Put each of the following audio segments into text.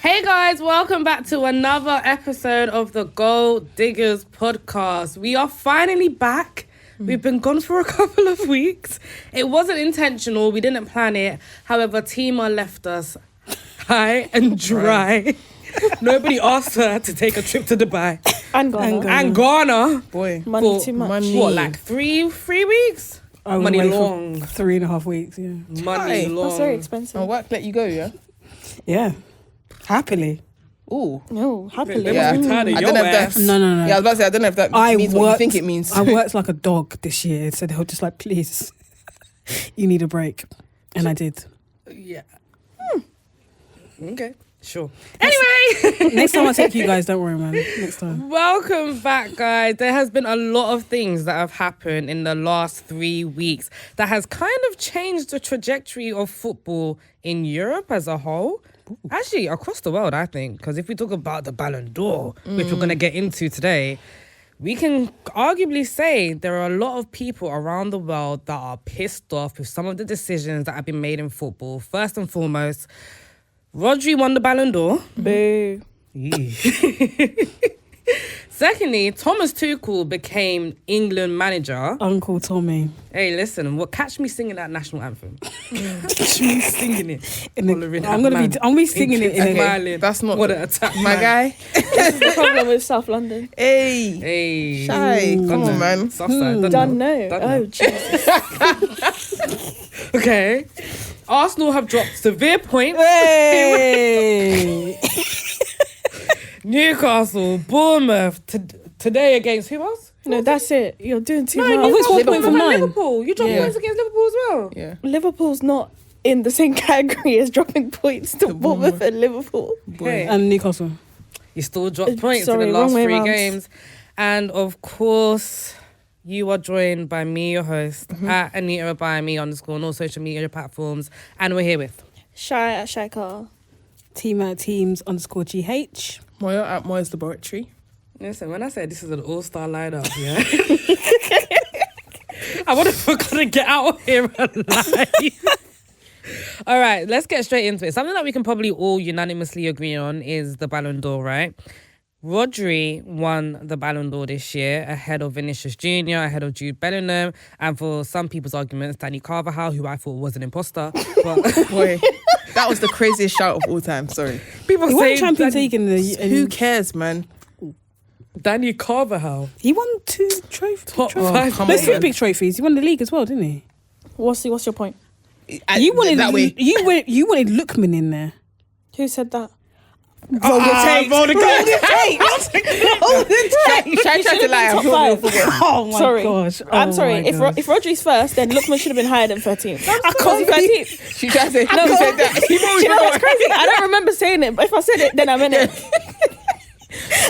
Hey guys, welcome back to another episode of the Gold Diggers podcast. We are finally back. We've been gone for a couple of weeks. It wasn't intentional. We didn't plan it. However, Tima left us high and dry. Nobody asked her to take a trip to Dubai. And Ghana. And Ghana. Boy. Money too much. Money. What, like three weeks? I was Money away long. for 3.5 weeks, yeah. Money Aye. long. That's very expensive. And work let you go, yeah? Yeah. Happily. Ooh. No, happily. They Yeah. must be tired of I your don't know if ass. that's... No. Yeah, I was about to say, I don't know if that means what you think it means. I worked like a dog this year, so they were just like, please, you need a break. And I did. Yeah. Okay, sure. Anyway. Next time I take you guys, don't worry, man. Next time. Welcome back, guys. There has been a lot of things that have happened in the last 3 weeks that has kind of changed the trajectory of football in Europe as a whole. Actually, across the world, I think. Because if we talk about the Ballon d'Or, which we're going to get into today, we can arguably say there are a lot of people around the world that are pissed off with some of the decisions that have been made in football. First and foremost, Rodri won the Ballon d'Or. Boo. Secondly, Thomas Tuchel became England manager. Uncle Tommy. Hey, listen, catch me singing that national anthem. Catch me singing it. I'm gonna be singing it in Okay, Smiling. that's not What an attack, my guy. This is the problem with South London. Hey. Hey. Shy. Come on, man. Southside. Done no. Done Oh, no. Jesus. Okay. Arsenal have dropped severe points. Hey! Newcastle, Bournemouth, today against who else? No, that's it. You're doing too No, much. it's 1 point from 9. Liverpool. You dropped Yeah. points against Liverpool as well. Yeah. Liverpool's not in the same category as dropping points to Bournemouth and Liverpool. Hey. And Newcastle. You still dropped points Sorry, in the last wrong way 3 round. games. And of course, you are joined by me, your host, at Anita by me _ on all social media platforms. And we're here with Shy at Shy Car. Team at teams _GH. Moya at Moya's Laboratory. listen, when I said this is an all-star lineup, yeah. I would have got to get out of here alive. All right, let's get straight into it. Something that we can probably all unanimously agree on is the Ballon d'Or, right? Rodri won the Ballon d'Or this year ahead of Vinicius Jr., ahead of Jude Bellingham, and for some people's arguments, Danny Carvajal, who I thought was an imposter. But Boy. That was the craziest shout of all time. Sorry. people He won say Champions League in the... Who cares, man? Danny Carvajal. He won 2 trophies. Top 5. come There's on, 3 man. big trophies. He won the league as well, didn't he? What's your point? You wanted that way. You wanted Lookman in there. Who said that? Golden Tate. Golden Shy tried to lie. Top 5. Oh my Sorry. gosh. I'm Oh sorry. my If gosh. if Rodri's first, then Lookman should have been higher than 13th. I can't believe- 13th. She tried to say, No, who said that? Do you know what's crazy? I don't remember saying it, but if I said it, then I meant it.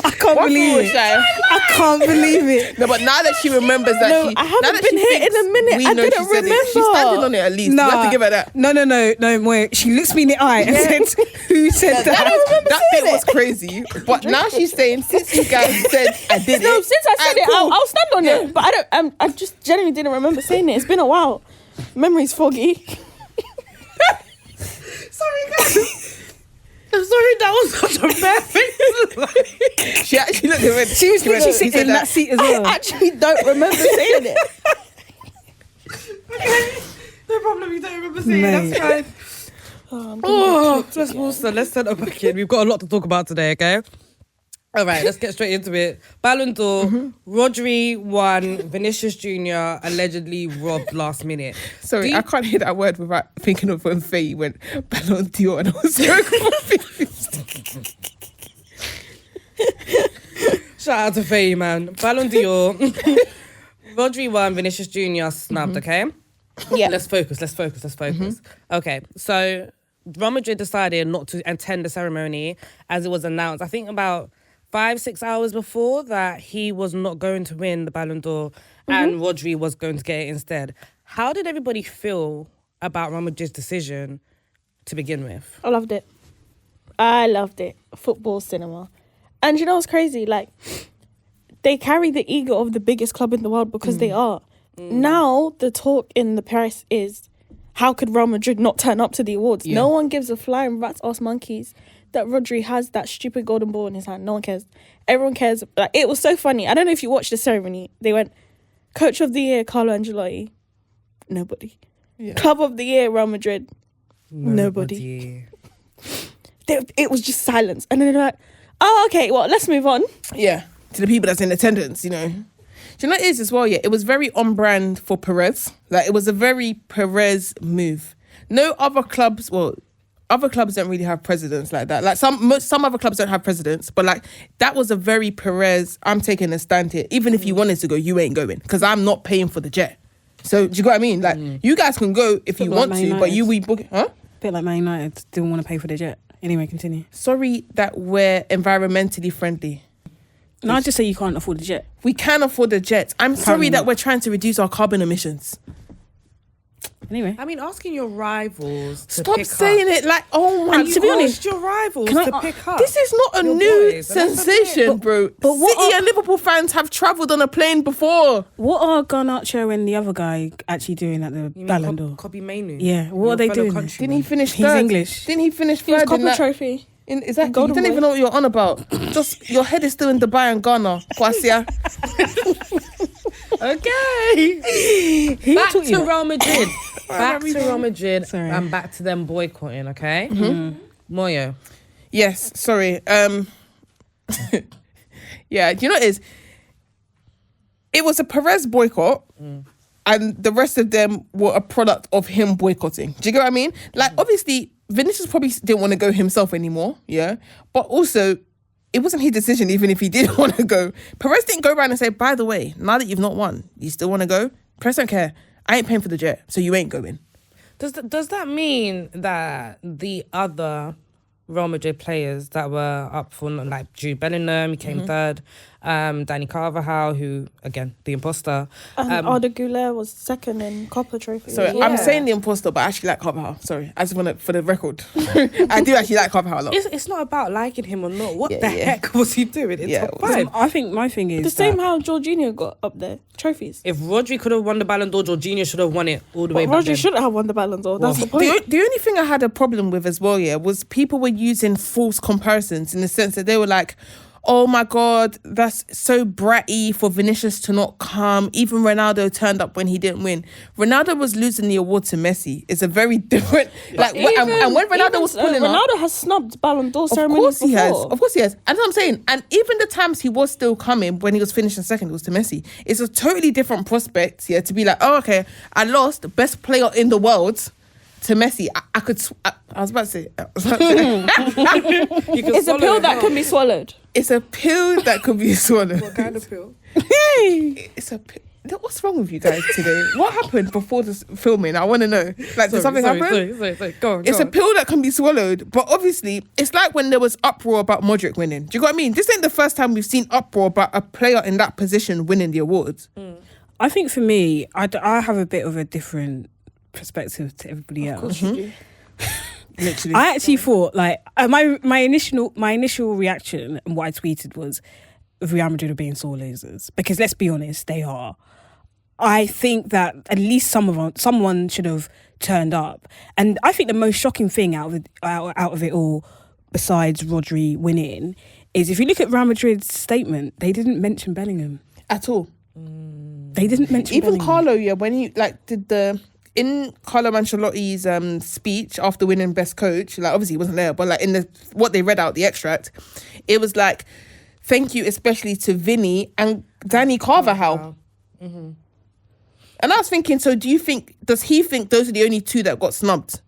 I can't believe it. I can't believe it. No, but now that she remembers that No, she... I haven't now that been she here thinks in a minute. we I know she didn't said it, She's remember. standing on it at least. We have to give her that. No, wait. She looks me in the eye and said, who said that? That bit was crazy. But now she's saying, since you guys said I did No, it... since I said it, cool. I'll stand on it. But I just genuinely didn't remember saying it. It's been a while. Memory's foggy. Sorry, guys. I'm sorry, that was such a bad thing. She actually looked at me. She was literally went, sitting "Who said in that seat as I well. actually don't remember saying it. No problem, you don't remember saying Mate. that's fine. Let's set her back in. We've got a lot to talk about today, okay? All right, let's get straight into it. Ballon d'Or, Rodri won, Vinicius Jr. allegedly robbed last minute. Sorry, Do you- I can't hear that word without thinking of when Faye went Ballon d'Or and I was so confused. Shout out to Faye, man. Ballon d'Or. Rodri won, Vinicius Jr. snubbed, okay? Yeah. Let's focus. Okay, so Real Madrid decided not to attend the ceremony as it was announced, I think about 5-6 hours before, that he was not going to win the Ballon d'Or and Rodri was going to get it instead. How did everybody feel about Real Madrid's decision to begin with? I loved it. Football cinema. And you know what's crazy? Like, they carry the ego of the biggest club in the world because they are. Now, the talk in the Paris is, how could Real Madrid not turn up to the awards? Yeah. No one gives a flying rat's ass monkeys that Rodri has that stupid golden ball in his hand. No one cares. Everyone cares. Like, it was so funny. I don't know if you watched the ceremony. They went, Coach of the Year, Carlo Ancelotti. Nobody. Yeah. Club of the Year, Real Madrid. Nobody. It was just silence. And then they're like, oh, okay, well, let's move on. Yeah, to the people that's in attendance, you know. Do you know what it is as well? Yeah, it was very on brand for Perez. Like, it was a very Perez move. No other clubs, well, other clubs don't really have presidents like that. Like, some other clubs don't have presidents, but like, that was a very Perez, I'm taking a stand here. Even if you wanted to go, you ain't going, because I'm not paying for the jet. So, do you get what I mean? Like, you guys can go if you want to, but you be booking, huh? Bit like Man United didn't want to pay for the jet. Anyway, continue. Sorry that we're environmentally friendly. No, I just say you can't afford the jet. We can afford the jet. I'm sorry that we're trying to reduce our carbon emissions. Anyway. I mean, asking your rivals to Stop pick saying up. it like, oh my. And to be honest, your rivals Can I- to pick up. This is not a Your new boys, and that's sensation, okay. bro. but what City are- and Liverpool fans have travelled on a plane before. What are Garnacho and the other guy actually doing at the You mean Ballon d'Or? Kobe Mainu? Yeah, what Your are they fellow doing? countryman. Didn't he finish He's third? English. Didn't he finish He was third in Copper that? Trophy. Exactly. You Golden don't boy. even know what you're on about. Just your head is still in Dubai and Ghana. Kwasia. Okay. Back taught you to that? Real Madrid. Back to Real Madrid Sorry. and back to them boycotting, okay? Moyo. Yes, sorry. Yeah, do you know what it is? It was a Perez boycott, and the rest of them were a product of him boycotting. Do you get what I mean? Like, obviously, Vinicius probably didn't want to go himself anymore, yeah? But also, it wasn't his decision, even if he did want to go. Perez didn't go around and say, by the way, now that you've not won, you still want to go? Perez don't care. I ain't paying for the jet, so you ain't going. Does that mean that the other Real Madrid players that were up for, like Jude Bellingham, he came third, Danny Carvajal, who, again, the imposter. And Arda Güler was second in Copper Trophy. Sorry, Yeah. I'm saying the imposter, but I actually like Carvajal. Sorry, I just want to, for the record. I do actually like Carvajal a lot. It's not about liking him or not. What Yeah, the yeah. heck was he doing in Yeah, top it was- five? I think my thing is The same that- how Jorginho got up there. Trophies. If Rodri could have won the Ballon d'Or, Jorginho should have won it all the way back Roger then. shouldn't have won the Ballon d'Or. That's the point. The only thing I had a problem with as well, yeah, was people were using false comparisons in the sense that they were like, oh my God, that's so bratty for Vinicius to not come. Even Ronaldo turned up when he didn't win. Ronaldo was losing the award to Messi. It's a very different, like, and when Ronaldo was pulling up, Ronaldo has snubbed Ballon d'Or of ceremonies course he has. before. Of course he has. And that's what I'm saying. And even the times he was still coming when he was finishing second, it was to Messi. It's a totally different prospect, yeah, to be like, oh, okay, I lost best player in the world to Messi. I was about to say. It's a pill that can be swallowed. It's a pill that could be swallowed. What kind of pill? It's a pill. What's wrong with you guys today? What happened before this filming? I want to know. Like, did something happen? Sorry. Go on. It's a pill that can be swallowed, but obviously, it's like when there was uproar about Modric winning. Do you know what I mean? This ain't the first time we've seen uproar about a player in that position winning the awards. I think for me, I have a bit of a different perspective to everybody else. Literally. I actually thought, like, my initial reaction and what I tweeted was Real Madrid are being sore losers, because let's be honest, they are. I think that at least someone should have turned up, and I think the most shocking thing out of it all, besides Rodri winning, is if you look at Real Madrid's statement, they didn't mention Bellingham. At all. They didn't mention Even Bellingham. Carlo, yeah, when he did in Carlo Ancelotti's speech after winning best coach, like, obviously he wasn't there, but like in what they read out, the extract, it was like, thank you especially to VINI and Danny Carvajal. And I was thinking, so does he think those are the only two that got snubbed?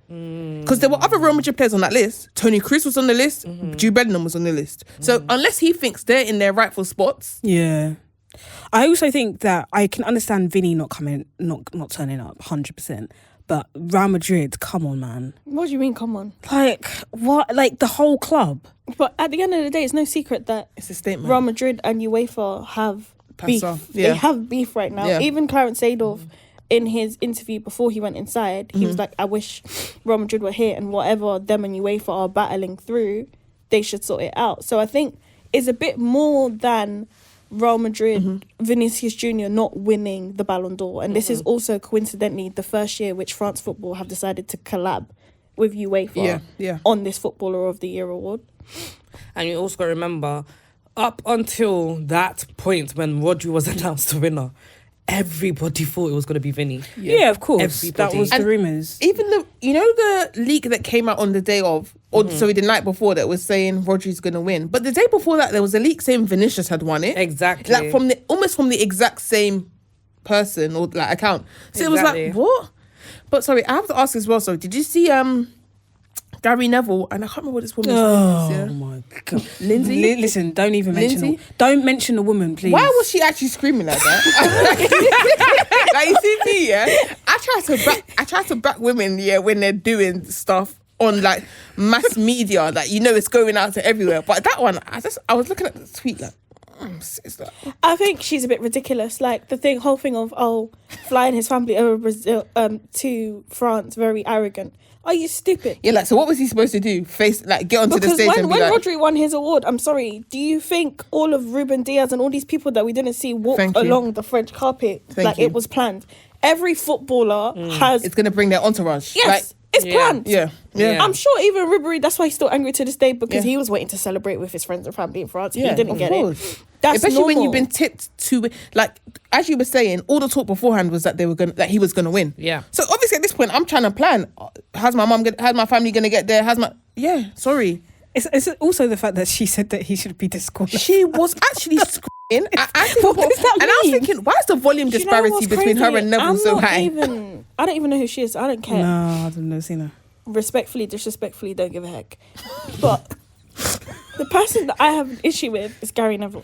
Because there were other Real Madrid players on that list. Toni Kroos was on the list. Jude Bellingham was on the list. So unless he thinks they're in their rightful spots, Yeah. I also think that I can understand Vinny not turning up 100%. But Real Madrid, come on, man. What do you mean, come on? Like, what? Like, the whole club? But at the end of the day, it's no secret that it's a statement. Real Madrid and UEFA have beef. Yeah. They have beef right now. Yeah. Even Clarence Seedorf, in his interview before he went inside, he was like, I wish Real Madrid were here, and whatever them and UEFA are battling through, they should sort it out. So I think it's a bit more than Real Madrid, Vinicius Jr. not winning the Ballon d'Or. And this is also coincidentally the first year which France football have decided to collab with UEFA Yeah. on this Footballer of the Year award. And you also got to remember, up until that point when Rodri was announced the winner, everybody thought it was going to be Vinny. Yeah, of course. Everybody. That was the rumours. Even the leak that came out on the day of, or sorry, the night before, that was saying Rodri's gonna win. But the day before that, there was a leak saying Vinicius had won it. Exactly. Like almost from the exact same person or like account. So it was Exactly. like, what? But sorry, I have to ask as well. So did you see Gary Neville? And I can't remember what this woman's Oh name is. Yeah. my God. Lindsay? Listen, don't even mention Lindsay? don't mention the woman, please. Why was she actually screaming like that? Like, you see me, yeah? I try to back women, yeah, when they're doing stuff on like mass media, like it's going out to everywhere. But that one, I was looking at the tweet like, it's like, I think she's a bit ridiculous. Like the whole thing of flying his family over Brazil to France, very arrogant. Are you stupid? yeah, like, so what was he supposed to do? Get onto the Because stage and be when like, Rodri won his award, I'm sorry, do you think all of Ruben Diaz and all these people that we didn't see walk Thank you. along the French carpet like you. it was planned? Every footballer has... it's gonna bring their entourage. Yes, it's planned. Yeah. I'm sure even Ribery, that's why he's still angry to this day, because Yeah. he was waiting to celebrate with his friends and family in France. Yeah, He didn't of get course. it. That's Especially normal. when you've been tipped to, like, as you were saying, all the talk beforehand was that he was gonna win. Yeah. So obviously at this point, I'm trying to plan. How's my family gonna get there? Sorry. It's also the fact that she said that he should be disqualified. She was actually screaming. What does that and I was mean? thinking, why is the volume Do you know disparity what's between her crazy? and Neville I'm so not high? I don't even know who she is. I don't care. No, I've never seen her. Respectfully, disrespectfully, don't give a heck. But the person that I have an issue with is Gary Neville.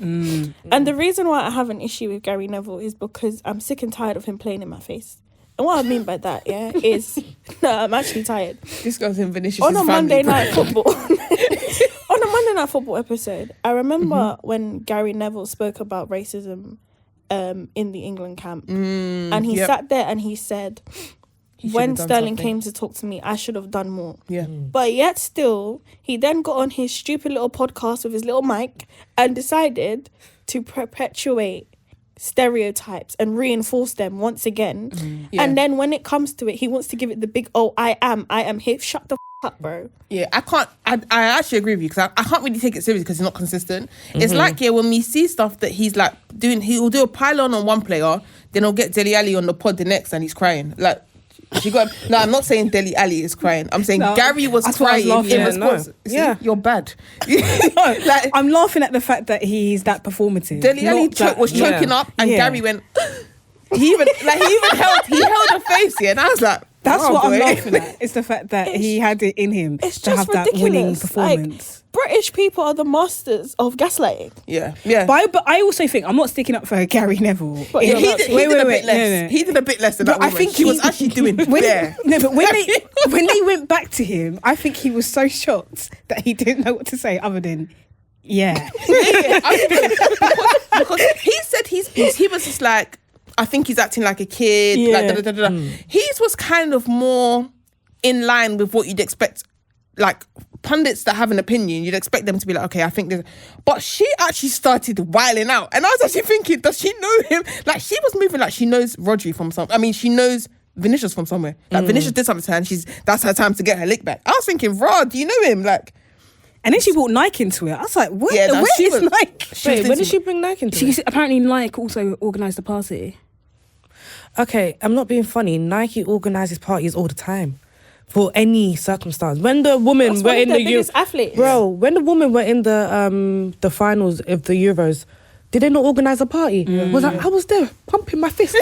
And the reason why I have an issue with Gary Neville is because I'm sick and tired of him playing in my face. And what I mean by that, is I'm actually tired. This girl's in Vinicius' On a family. Monday Night Football, on a Monday Night Football episode, I remember when Gary Neville spoke about racism in the England camp, and he sat there and he said, when done Sterling something. came to talk to me, I should have done more. Yeah. But yet still, he then got on his stupid little podcast with his little mic and decided to perpetuate stereotypes and reinforce them once again. Yeah. And then when it comes to it, he wants to give it the big, I am here. Shut the up, bro. Yeah, I actually agree with you, because I can't really take it seriously because he's not consistent. It's like, when we see stuff that he's like doing, he'll do a pylon on one player, then he'll get Dele Alli on the pod the next and he's crying. Like, no, I'm not saying Dele Alli is crying. I'm saying Gary was that's what I crying was in laughing response. at. See, Yeah. you're bad. Like, I'm laughing at the fact that he's that performative. Dele Alli not that- was choking up, and Yeah. Gary went. he even held a face, and I was like, That's oh, what boy. I'm laughing at. It's the fact that he had it in him It's to just have that ridiculous. winning performance. Like, British people are the masters of gaslighting. Yeah. But I also think I'm not sticking up for Gary Neville. But He you're did, not- he did a bit less. He did a bit less than But that I woman. think She was actually doing fair. But when they went back to him, I think he was so shocked that he didn't know what to say other than, yeah. Because he said he was just like, I think he's acting like a kid. Yeah. Like, da, da, da, da. His was kind of more in line with what you'd expect, like pundits that have an opinion, you'd expect them to be like, okay, I think this. But she actually started wiling out. And I was actually thinking, does she know him? Like, she was moving like she knows Rodri from somewhere. I mean, she knows Vinicius from somewhere. Like, Vinicius did something to her and that's her time to get her lick back. I was thinking, Rod, do you know him? Like, And then she brought Nike into it. I was like, what? Yeah, no, Where she is was- Nike? Wait, when did she bring Nike into it? Apparently Nike also organised a party. Okay, I'm not being funny. Nike organises parties all the time for any circumstance. When the women That's were one of in their the biggest athletes. bro, when the women were in the finals of the Euros, did they not organise a party? I was there pumping my fist.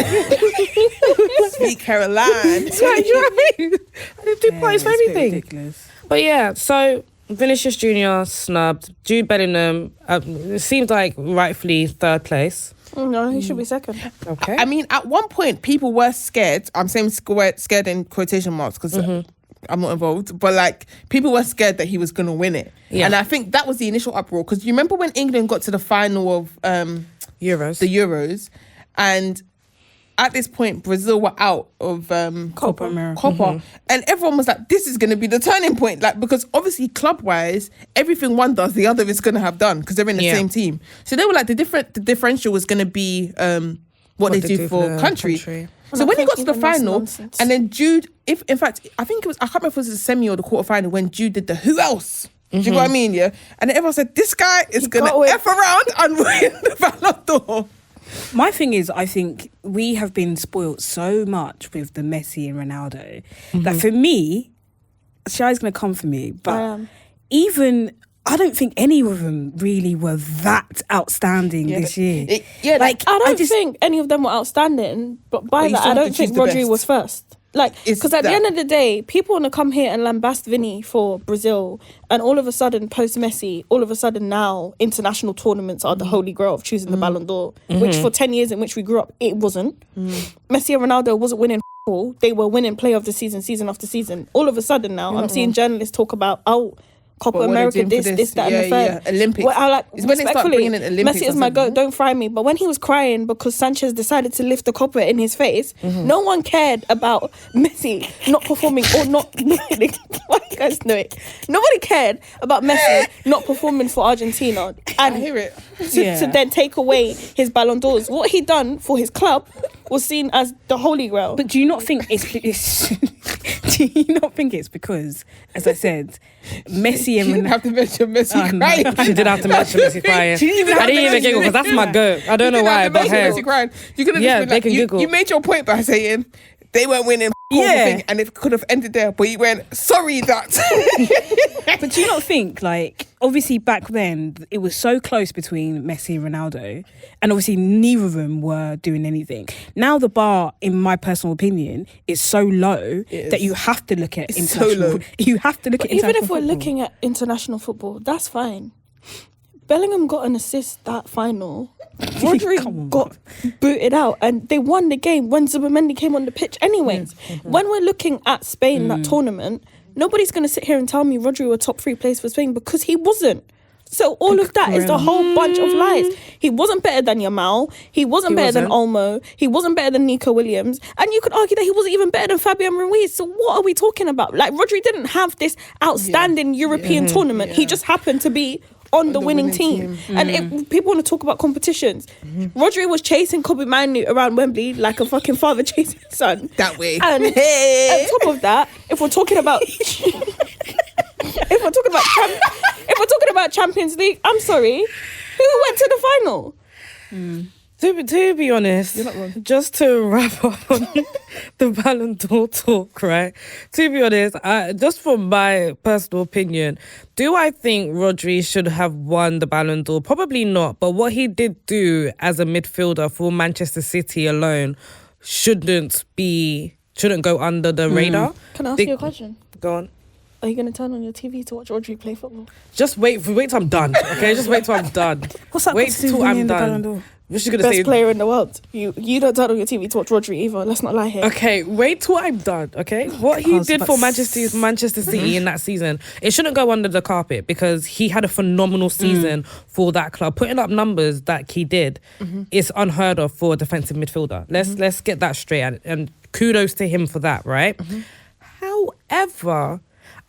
Sweet Caroline. It's like, you know what I mean? I didn't do parties for everything. Ridiculous. But yeah, so Vinicius Jr. snubbed. Jude Bellingham, it seems like rightfully third place. No, he should be second. Okay. I mean, at one point, people were scared. I'm saying scared in quotation marks because I'm not involved. But like, people were scared that he was going to win it. Yeah. And I think that was the initial uproar. Because you remember when England got to the final of Euros. the Euros, and at this point, Brazil were out of Copa America. Copa. And everyone was like, this is going to be the turning point. Like, because obviously club-wise, everything one does, the other is going to have done because they're in the Yeah. same team. So they were like, the differential was going to be what they do for the country. So when he got to the final, nonsense. and then Jude, I can't remember if it was the semi or the quarterfinal when Jude did the who else? Do you know what I mean? Yeah. And then everyone said, this guy is going got to it. F around and win the Ballon d'Or. My thing is, I think we have been spoilt so much with the Messi and Ronaldo that for me, Shai's going to come for me, but even I don't think any of them really were that outstanding this year. I don't think any of them were outstanding, but by you that, still I have don't to choose think the Rodri best. was first. Like, It's because at the that- end of the day, people want to come here and lambast VINI for Brazil, and all of a sudden, post Messi, all of a sudden now, international tournaments are the holy grail of choosing the Ballon d'Or, which for 10 years in which we grew up, it wasn't. Messi and Ronaldo wasn't winning all. They were winning player of the season after season. All of a sudden now, I'm seeing journalists talk about, Copa What they're America, doing for this, that, and the third. Yeah. Olympics. Well, I like, It's when they start respectfully, bringing in Olympics Messi is or my something. goat, don't fry me. But when he was crying because Sanchez decided to lift the Copa in his face, no one cared about Messi not performing or not winning. Why you guys know it? Nobody cared about Messi not performing for Argentina. I And hear it. to then take away his Ballon d'Ors. What he done for his club was seen as the holy grail. But do you not think it's do you not think it's because, as I said, Messi and You didn't have to mention Messi crying. She did have to mention Messi crying. She didn't even I have didn't to even giggle because that's my goat. I don't know You didn't why, have to but mention hey. Messi crying. You could have Yeah, just been they like, can giggle. you made your point by saying they weren't winning Yeah. thing, and it could have ended there, but you went, sorry that. But do you not think, like, obviously back then it was so close between Messi and Ronaldo, and obviously neither of them were doing anything. Now the bar, in my personal opinion, is so low that you have to look at It's so international. low. You have to look But at even international if we're football. looking at international football, that's fine. Bellingham got an assist that final. Rodri Come on, got booted out and they won the game when Zubimendi came on the pitch anyways. When we're looking at Spain, that tournament, nobody's going to sit here and tell me Rodri were top 3 place for Spain because he wasn't. So all of that is the whole bunch of lies. He wasn't better than Yamal. He wasn't better than Olmo. He wasn't better than Nico Williams. And you could argue that he wasn't even better than Fabian Ruiz. So what are we talking about? Like, Rodri didn't have this outstanding European tournament. He just happened to be on the winning team. And if people want to talk about competitions, Rodri was chasing Kobe Manu around Wembley like a fucking father chasing his son. That way. And on top of that, if we're talking about if we're talking about Champions League, I'm sorry, who went to the final? To be honest, just to wrap up on the Ballon d'Or talk, right? To be honest, just from my personal opinion, do I think Rodri should have won the Ballon d'Or? Probably not. But what he did do as a midfielder for Manchester City alone shouldn't go under the radar. Can I ask They- you a question? Go on. Are you going to turn on your TV to watch Rodri play football? Just wait till I'm done. Okay, just wait till I'm done. What's that Wait got to do till with I'm winning the Ballon done. d'Or? What's she gonna Best say? player in the world. You don't turn on your TV to watch Rodri either. Let's not lie here. Okay, wait till I'm done. Okay, what he Because- did but- for Manchester City in that season, it shouldn't go under the carpet because he had a phenomenal season for that club. Putting up numbers that he did is unheard of for a defensive midfielder. Let's get that straight, and kudos to him for that, right? However,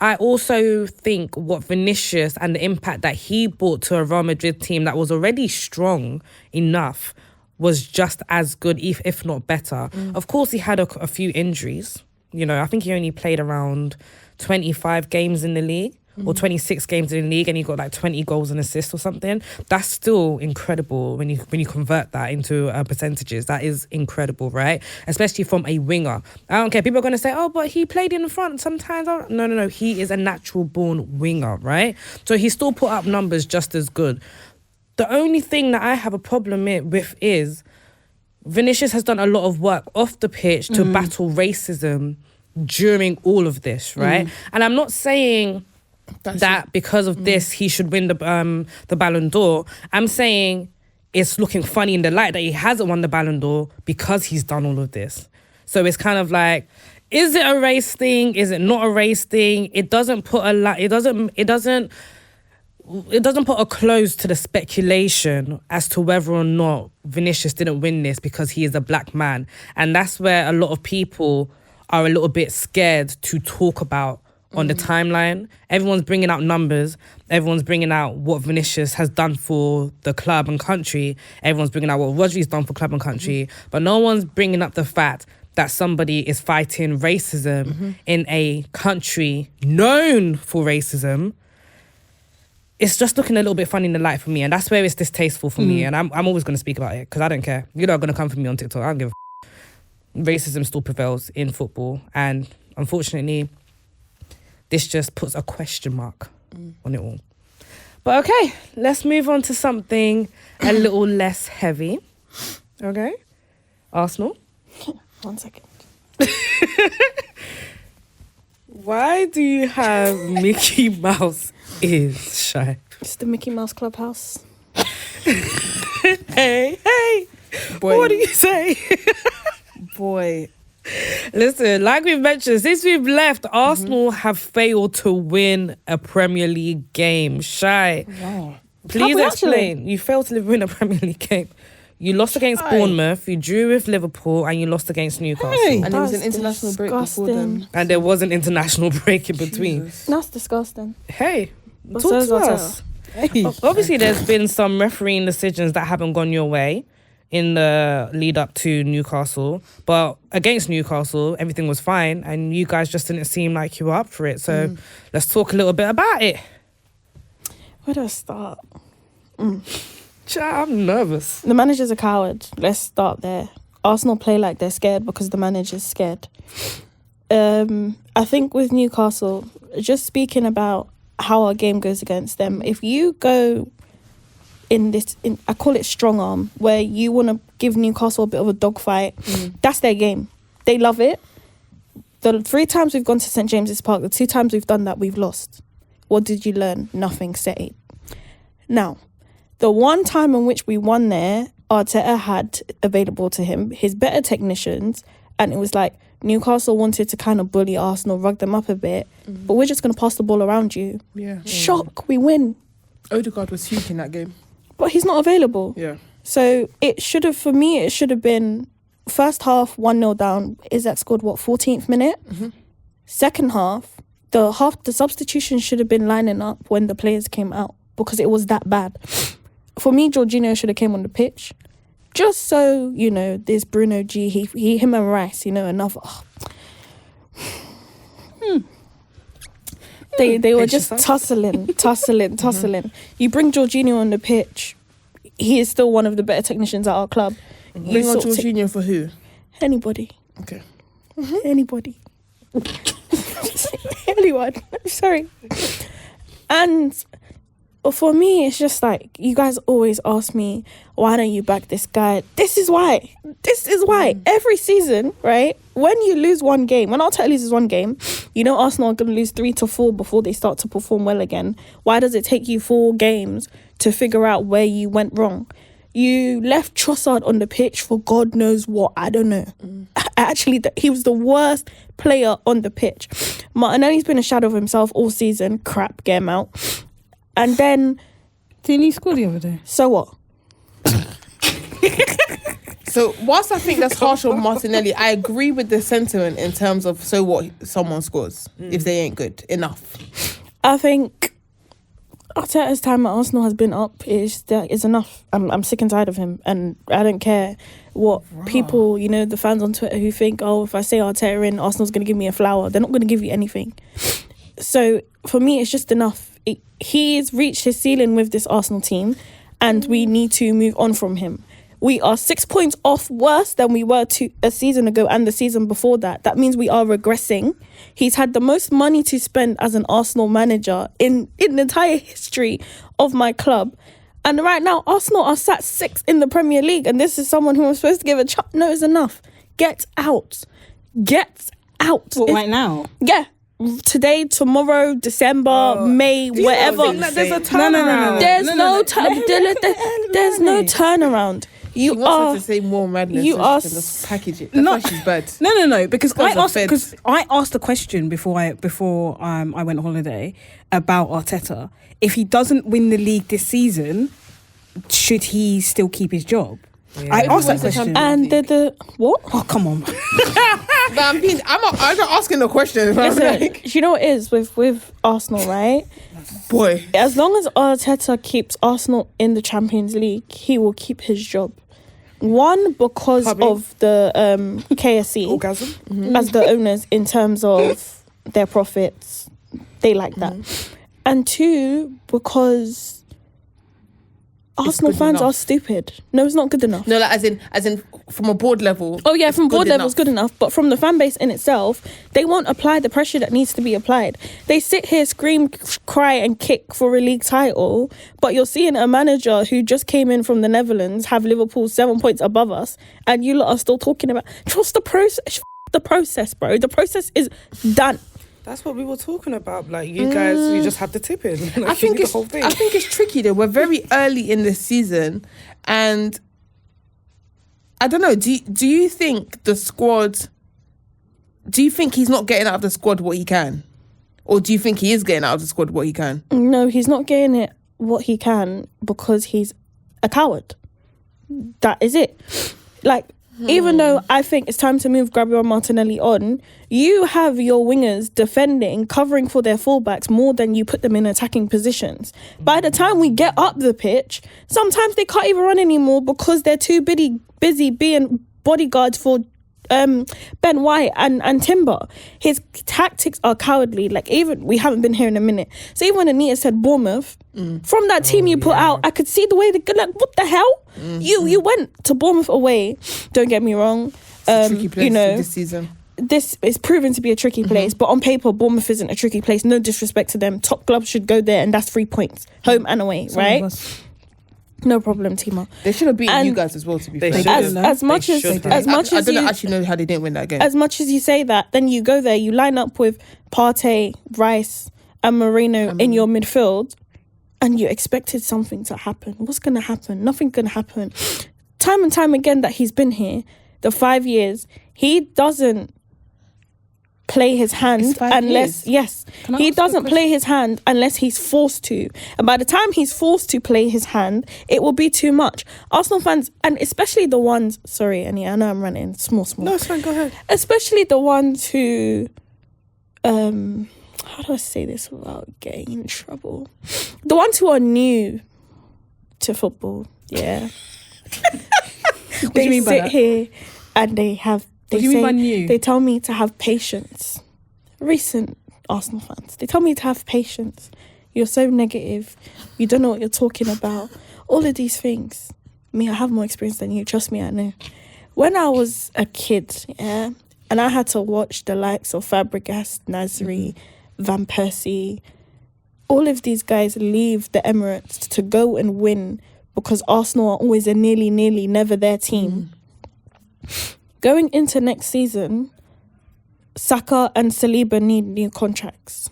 I also think what Vinicius and the impact that he brought to a Real Madrid team that was already strong enough was just as good, if not better. Of course, he had a few injuries. You know, I think he only played around 25 games in the league or 26 games in the league, and he got like 20 goals and assists or something. That's still incredible when you convert that into percentages. That is incredible, right? Especially from a winger. I don't care. People are going to say, oh, but he played in the front sometimes. Oh, no. He is a natural born winger, right? So he still put up numbers just as good. The only thing that I have a problem with is Vinicius has done a lot of work off the pitch to battle racism during all of this, right? And I'm not saying that because of this he should win the Ballon d'Or. I'm saying it's looking funny in the light that he hasn't won the Ballon d'Or because he's done all of this. So it's kind of like, is it a race thing? Is it not a race thing? It doesn't put a close to the speculation as to whether or not Vinicius didn't win this because he is a black man. And that's where a lot of people are a little bit scared to talk about on the timeline. Everyone's bringing out numbers. Everyone's bringing out what Vinicius has done for the club and country. Everyone's bringing out what Rodri's done for club and country. But no one's bringing up the fact that somebody is fighting racism in a country known for racism, it's just looking a little bit funny in the light for me. And that's where it's distasteful for me. And I'm always going to speak about it because I don't care. You're not going to come for me on TikTok. I don't give a racism still prevails in football. And unfortunately, this just puts a question mark on it all. But okay, let's move on to something a little less heavy. Okay? Arsenal. 1 second. Why do you have Mickey Mouse ears, Shy? It's the Mickey Mouse Clubhouse. Hey, Boy. what do you say? Boy. Listen, like we've mentioned, since we've left, Arsenal have failed to win a Premier League game. Shy, Wow. please How explain. You failed to win a Premier League game. You lost against Bournemouth, you drew with Liverpool, and you lost against Newcastle. And there was an That's international break before disgusting. them. And there was an international break in between. Jesus. That's disgusting. Hey, But talk so is to Arteta. us. Obviously, there's been some refereeing decisions that haven't gone your way in the lead up to Newcastle. But against Newcastle, everything was fine. And you guys just didn't seem like you were up for it. So let's talk a little bit about it. Where do I start? I'm nervous. The manager's a coward. Let's start there. Arsenal play like they're scared because the manager's scared. I think with Newcastle, just speaking about how our game goes against them, if you go in I call it strong arm, where you want to give Newcastle a bit of a dogfight, that's their game. They love it. The 3 times we've gone to St. James's Park, the 2 times we've done that, we've lost. What did you learn? Nothing, set 8. Now, the one time in which we won there, Arteta had available to him his better technicians, and it was like Newcastle wanted to kind of bully Arsenal, rug them up a bit, but we're just going to pass the ball around you. Yeah. Shock, we win. Odegaard was huge in that game. But he's not available. Yeah. So it should have been first half 1-0 down. Isak scored 14th minute? Second half, the substitution should have been lining up when the players came out because it was that bad. For me, Jorginho should have came on the pitch. Just so, this Bruno G, him and Rice, another. They were just tussling. You bring Jorginho on the pitch, he is still one of the better technicians at our club. Bring on Jorginho for who? Anybody. Okay. Anybody. Anyone. Sorry. And for me, it's just like, you guys always ask me, why don't you back this guy? This is why. Every season, right, when you lose one game, when Arteta loses one game, Arsenal are going to lose 3 to 4 before they start to perform well again. Why does it take you 4 games to figure out where you went wrong? You left Trossard on the pitch for God knows what. I don't know. Actually, he was the worst player on the pitch. Martinelli's been a shadow of himself all season. Crap, get him out. And then... Didn't he score the other day? So what? So whilst I think that's harsh on Martinelli, I agree with the sentiment in terms of so what someone scores if they ain't good enough. I think Arteta's time at Arsenal has been up. Is enough. I'm sick and tired of him, and I don't care what people, the fans on Twitter who think, if I say Arteta in, Arsenal's going to give me a flower. They're not going to give you anything. So for me, it's just enough. He's reached his ceiling with this Arsenal team, and we need to move on from him. We are 6 points off worse than we were a season ago and the season before that. That means we are regressing. He's had the most money to spend as an Arsenal manager in the entire history of my club. And right now, Arsenal are sat 6th in the Premier League, and this is someone who I'm supposed to give a chance. No, it's enough. Get out. Get out. What, right now? Yeah. Today, tomorrow, December, May, whatever. There's a turnaround. There's no turnaround. She wants us to say more madness. You so are she can just package it. That's No. why she's bad. No. Because Because I asked the question before I went on holiday about Arteta. If he doesn't win the league this season, should he still keep his job? Yeah. I asked that Everyone's a question. champion. And the what? Oh, come on. But I'm not asking the question. I'm Listen, like, do you know what it is with Arsenal, right? boy. As long as Arteta keeps Arsenal in the Champions League, he will keep his job. One, because Puppy. of the KSC Orgasm. as the owners in terms of their profits. They like that. And two, because Arsenal good fans enough. are stupid. No, it's not good enough. No, like as in from a board level. Oh yeah, it's from board good level it's enough. good enough, but from the fan base in itself, they won't apply the pressure that needs to be applied. They sit here, scream, cry, and kick for a league title, but you're seeing a manager who just came in from the Netherlands have Liverpool 7 points above us, and you lot are still talking about trust the process. The process, bro. The process is done. That's what we were talking about. Like, you guys, you just have to tip in. I think the whole thing. I think it's tricky though. We're very early in this season, and I don't know. Do you think the squad? Do you think he's not getting out of the squad what he can, or do you think he is getting out of the squad what he can? No, he's not getting it what he can because he's a coward. That is it. Like, even though I think it's time to move Gabriel Martinelli on, you have your wingers defending, covering for their fullbacks more than you put them in attacking positions. By the time we get up the pitch, sometimes they can't even run anymore because they're too busy being bodyguards for Ben White and Timber. His tactics are cowardly. Like, even we haven't been here in a minute. So even when Anita said Bournemouth, from that team you put out, I could see the way they like, what the hell? You went to Bournemouth away. Don't get me wrong. It's a tricky place you know, this season. this is proven to be a tricky place, but on paper, Bournemouth isn't a tricky place. No disrespect to them. Top clubs should go there, and that's 3 points, home and away, right? No problem, Tima. They should have beaten And you guys as well. To be they fair, should. As much They as should have. as much I as don't you actually know how they didn't win that game. as much as you say that, then you go there, you line up with Partey, Rice, and Moreno in your midfield, and you expected something to happen. What's going to happen? Nothing's going to happen. Time and time again that he's been here, the 5 years, he doesn't play his hand It's 5 unless years. he doesn't play his hand unless he's forced to, and by the time he's forced to play his hand, it will be too much. Arsenal fans, and especially the ones, sorry Annie, I know I'm running small No, it's fine. Go ahead. especially the ones who how do I say this without getting in trouble, the ones who are new to football, yeah. What do you mean by sit that? here and they do you mean by new? They tell me to have patience. Recent Arsenal fans, they tell me to have patience. You're so negative. You don't know what you're talking about. All of these things. Me, I have more experience than you. Trust me, I know. When I was a kid, yeah, and I had to watch the likes of Fabregas, Nasri, Van Persie, all of these guys leave the Emirates to go and win because Arsenal are always a nearly, never their team. Going into next season, Saka and Saliba need new contracts.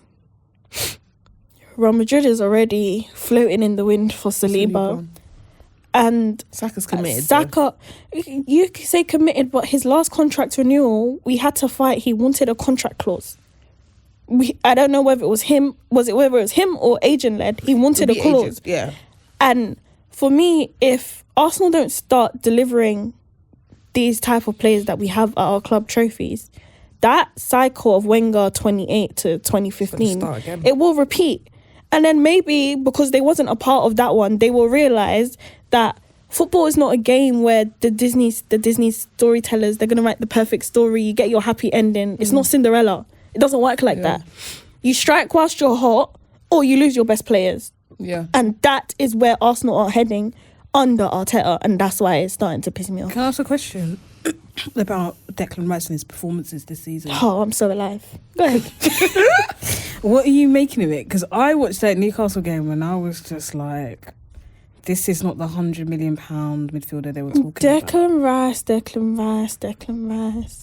Real Madrid is already floating in the wind for Saliba. And Saka's committed. though. Saka, you could say committed, but his last contract renewal, we had to fight. He wanted a contract clause. I don't know whether it was him. Whether it was him or agent led? He wanted a It'll be clause. ages, yeah. And for me, if Arsenal don't start delivering these type of players that we have at our club trophies, that cycle of Wenger 28 to 2015, start again. it will repeat. And then maybe because they wasn't a part of that one, they will realise that football is not a game where the Disney storytellers, they're going to write the perfect story, you get your happy ending. It's not Cinderella. It doesn't work like that. You strike whilst you're hot or you lose your best players. Yeah. And that is where Arsenal are heading under Arteta, and that's why it's starting to piss me off. Can I ask a question about Declan Rice and his performances this season? Oh, I'm so alive. Go ahead. What are you making of it? Because I watched that Newcastle game and I was just like, this is not the £100 million midfielder they were talking about. Declan Rice.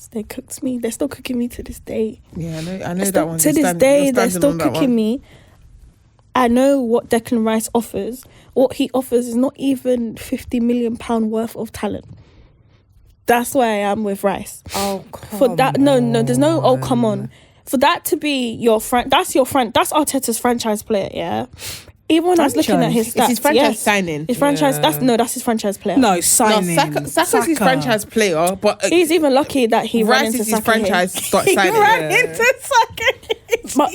They cooked me. They're still cooking me to this day. Yeah, I know that one. To this day, they're still cooking me. I know what Declan Rice offers. What he offers is not even £50 million worth of talent. That's where I am with Rice. Oh, come For that, no, there's no. Oh, come on. For that to be your that's Arteta's franchise player. Yeah. Even when I was looking at his stats, It's his franchise yes, signing. his franchise. That's his franchise player. No, No, signing. Saka's his franchise player, but He's even lucky that he ran Rice into is his Saka here. franchise start He signing. ran into Saka. But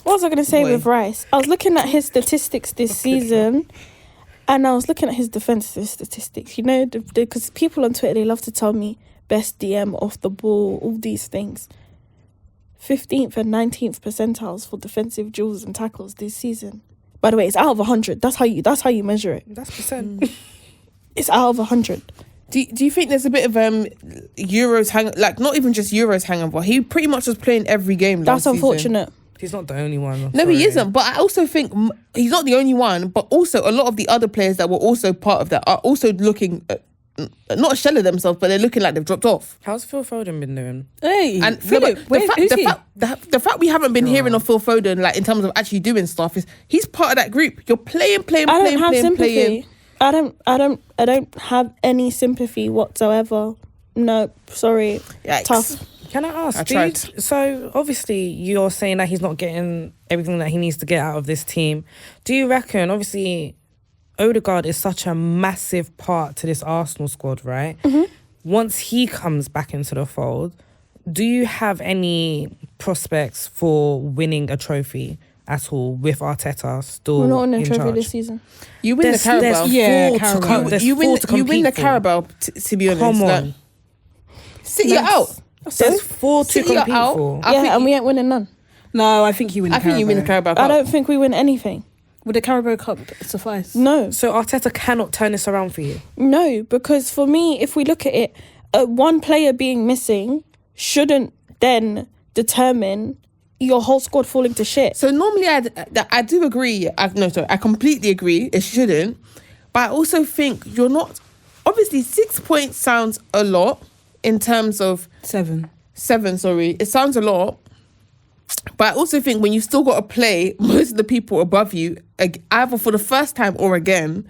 what was I going to say Boy. with Rice? I was looking at his statistics this season, And I was looking at his defensive statistics, you know, because people on Twitter, they love to tell me best DM off the ball, all these things. 15th and 19th percentiles for defensive duels and tackles this season. By the way, it's out of 100. That's how you measure it. That's percent. It's out of 100. Do you think there's a bit of Euros like not even just Euros hangover? He pretty much was playing every game. That's unfortunate. He's not the only one. No, he isn't. But I also think he's not the only one. But also a lot of the other players that were also part of that are also looking, not a shell of themselves, but they're looking like they've dropped off. How's Phil Foden been doing? Hey, And Philip, the fact we haven't been hearing of Phil Foden, like in terms of actually doing stuff, is he's part of that group. You're playing. I don't have sympathy. I don't have any sympathy whatsoever. No, sorry. Yikes. Tough. Can I ask, I tried. so obviously you're saying that he's not getting everything that he needs to get out of this team. Do you reckon, obviously, Odegaard is such a massive part to this Arsenal squad, right? Mm-hmm. Once he comes back into the fold, do you have any prospects for winning a trophy at all with Arteta still We're not on a in trophy charge? this season. You win the Carabao. You You win the Carabao. To be honest, Come like, on. City are out. There's 4 to City are compete out. for. I think And we ain't winning none. No, I think you win. I think you win the Carabao I Cup. don't think we win anything. Would the Carabao Cup suffice? No. So Arteta cannot turn this around for you. No, because for me, if we look at it, one player being missing shouldn't then determine your whole squad falling to shit. So normally I do agree. I completely agree. It shouldn't. But I also think you're not... Obviously, 6 points sounds a lot in terms of... 7. 7, sorry. It sounds a lot. But I also think when you still got to play most of the people above you, either for the first time or again,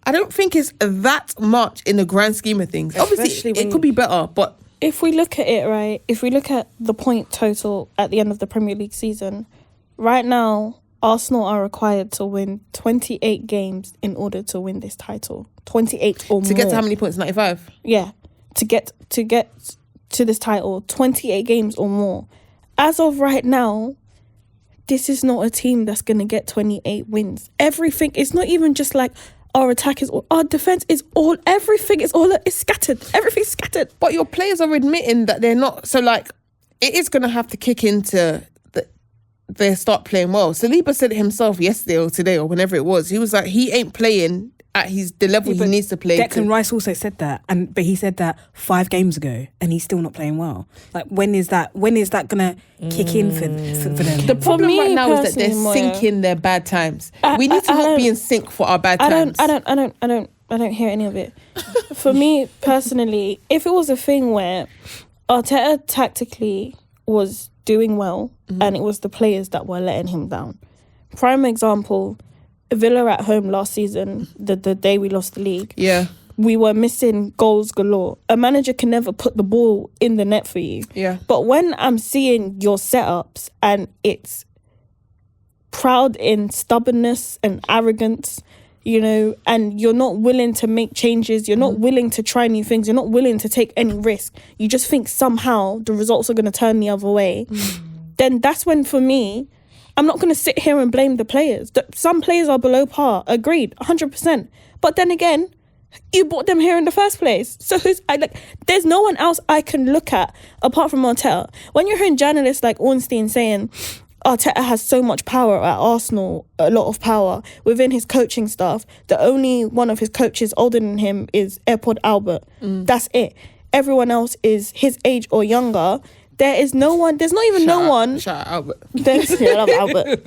I don't think it's that much in the grand scheme of things. Obviously, Especially when- it could be better, but... If we look at it, right, if we look at the point total at the end of the Premier League season, right now, Arsenal are required to win 28 games in order to win this title. 28 or more. To get to how many points? 95? Yeah. To get to this title, 28 games or more. As of right now, this is not a team that's going to get 28 wins. Everything, it's not even just like our attack is all, our defense is all, everything is all, it's scattered. Everything's scattered. But your players are admitting that they're not. So, like, it is going to have to kick into they start playing well. Saliba said it himself yesterday or today or whenever it was. He was like, he ain't playing at the level he needs to play. Declan Rice also said that, but he said that 5 games ago, and he's still not playing well. Like, when is that gonna kick in for them? The problem me right now is that they're personally, sinking their bad times. We need to not be in sync for our bad times. I don't hear any of it. For me personally, if it was a thing where Arteta tactically was doing well and it was the players that were letting him down. Prime example, Villa at home last season, the day we lost the league. Yeah. We were missing goals galore. A manager can never put the ball in the net for you. Yeah. But when I'm seeing your setups and it's proud in stubbornness and arrogance, you know, and you're not willing to make changes, you're not willing to try new things, you're not willing to take any risk, you just think somehow the results are going to turn the other way, then that's when, for me, I'm not going to sit here and blame the players. Some players are below par, agreed, 100%. But then again, you brought them here in the first place. So there's no one else I can look at apart from Arteta. When you're hearing journalists like Ornstein saying Arteta has so much power at Arsenal, a lot of power within his coaching staff, the only one of his coaches older than him is Airport Albert. That's it. Everyone else is his age or younger. There's not even no one. Shout out Albert. I love Albert.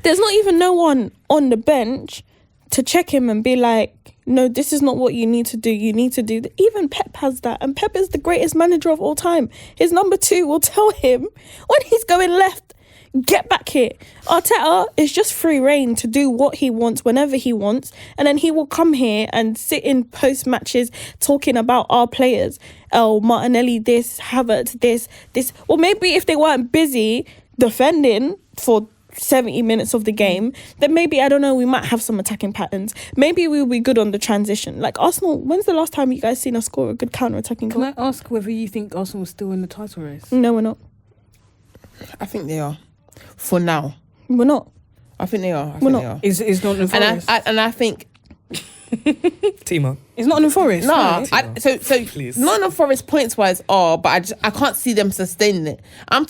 There's not even no one on the bench to check him and be like, no, this is not what you need to do. You need to do that. Even Pep has that. And Pep is the greatest manager of all time. His number 2 will tell him when he's going left, get back here. Arteta is just free reign to do what he wants whenever he wants. And then he will come here and sit in post matches talking about our players. Oh, Martinelli this, Havertz this. Well, maybe if they weren't busy defending for 70 minutes of the game, then maybe, I don't know, we might have some attacking patterns. Maybe we'll be good on the transition. Like Arsenal, when's the last time you guys seen us score a good counter-attacking goal? Can I ask whether you think Arsenal is still in the title race? No, we're not. I think they are. For now. We're not. I think they are. We're They not. are. Is not the And I think Timo. It's Nottingham Forest. Nah, right? so Please. Nottingham Forest points wise are, but I can't see them sustaining it.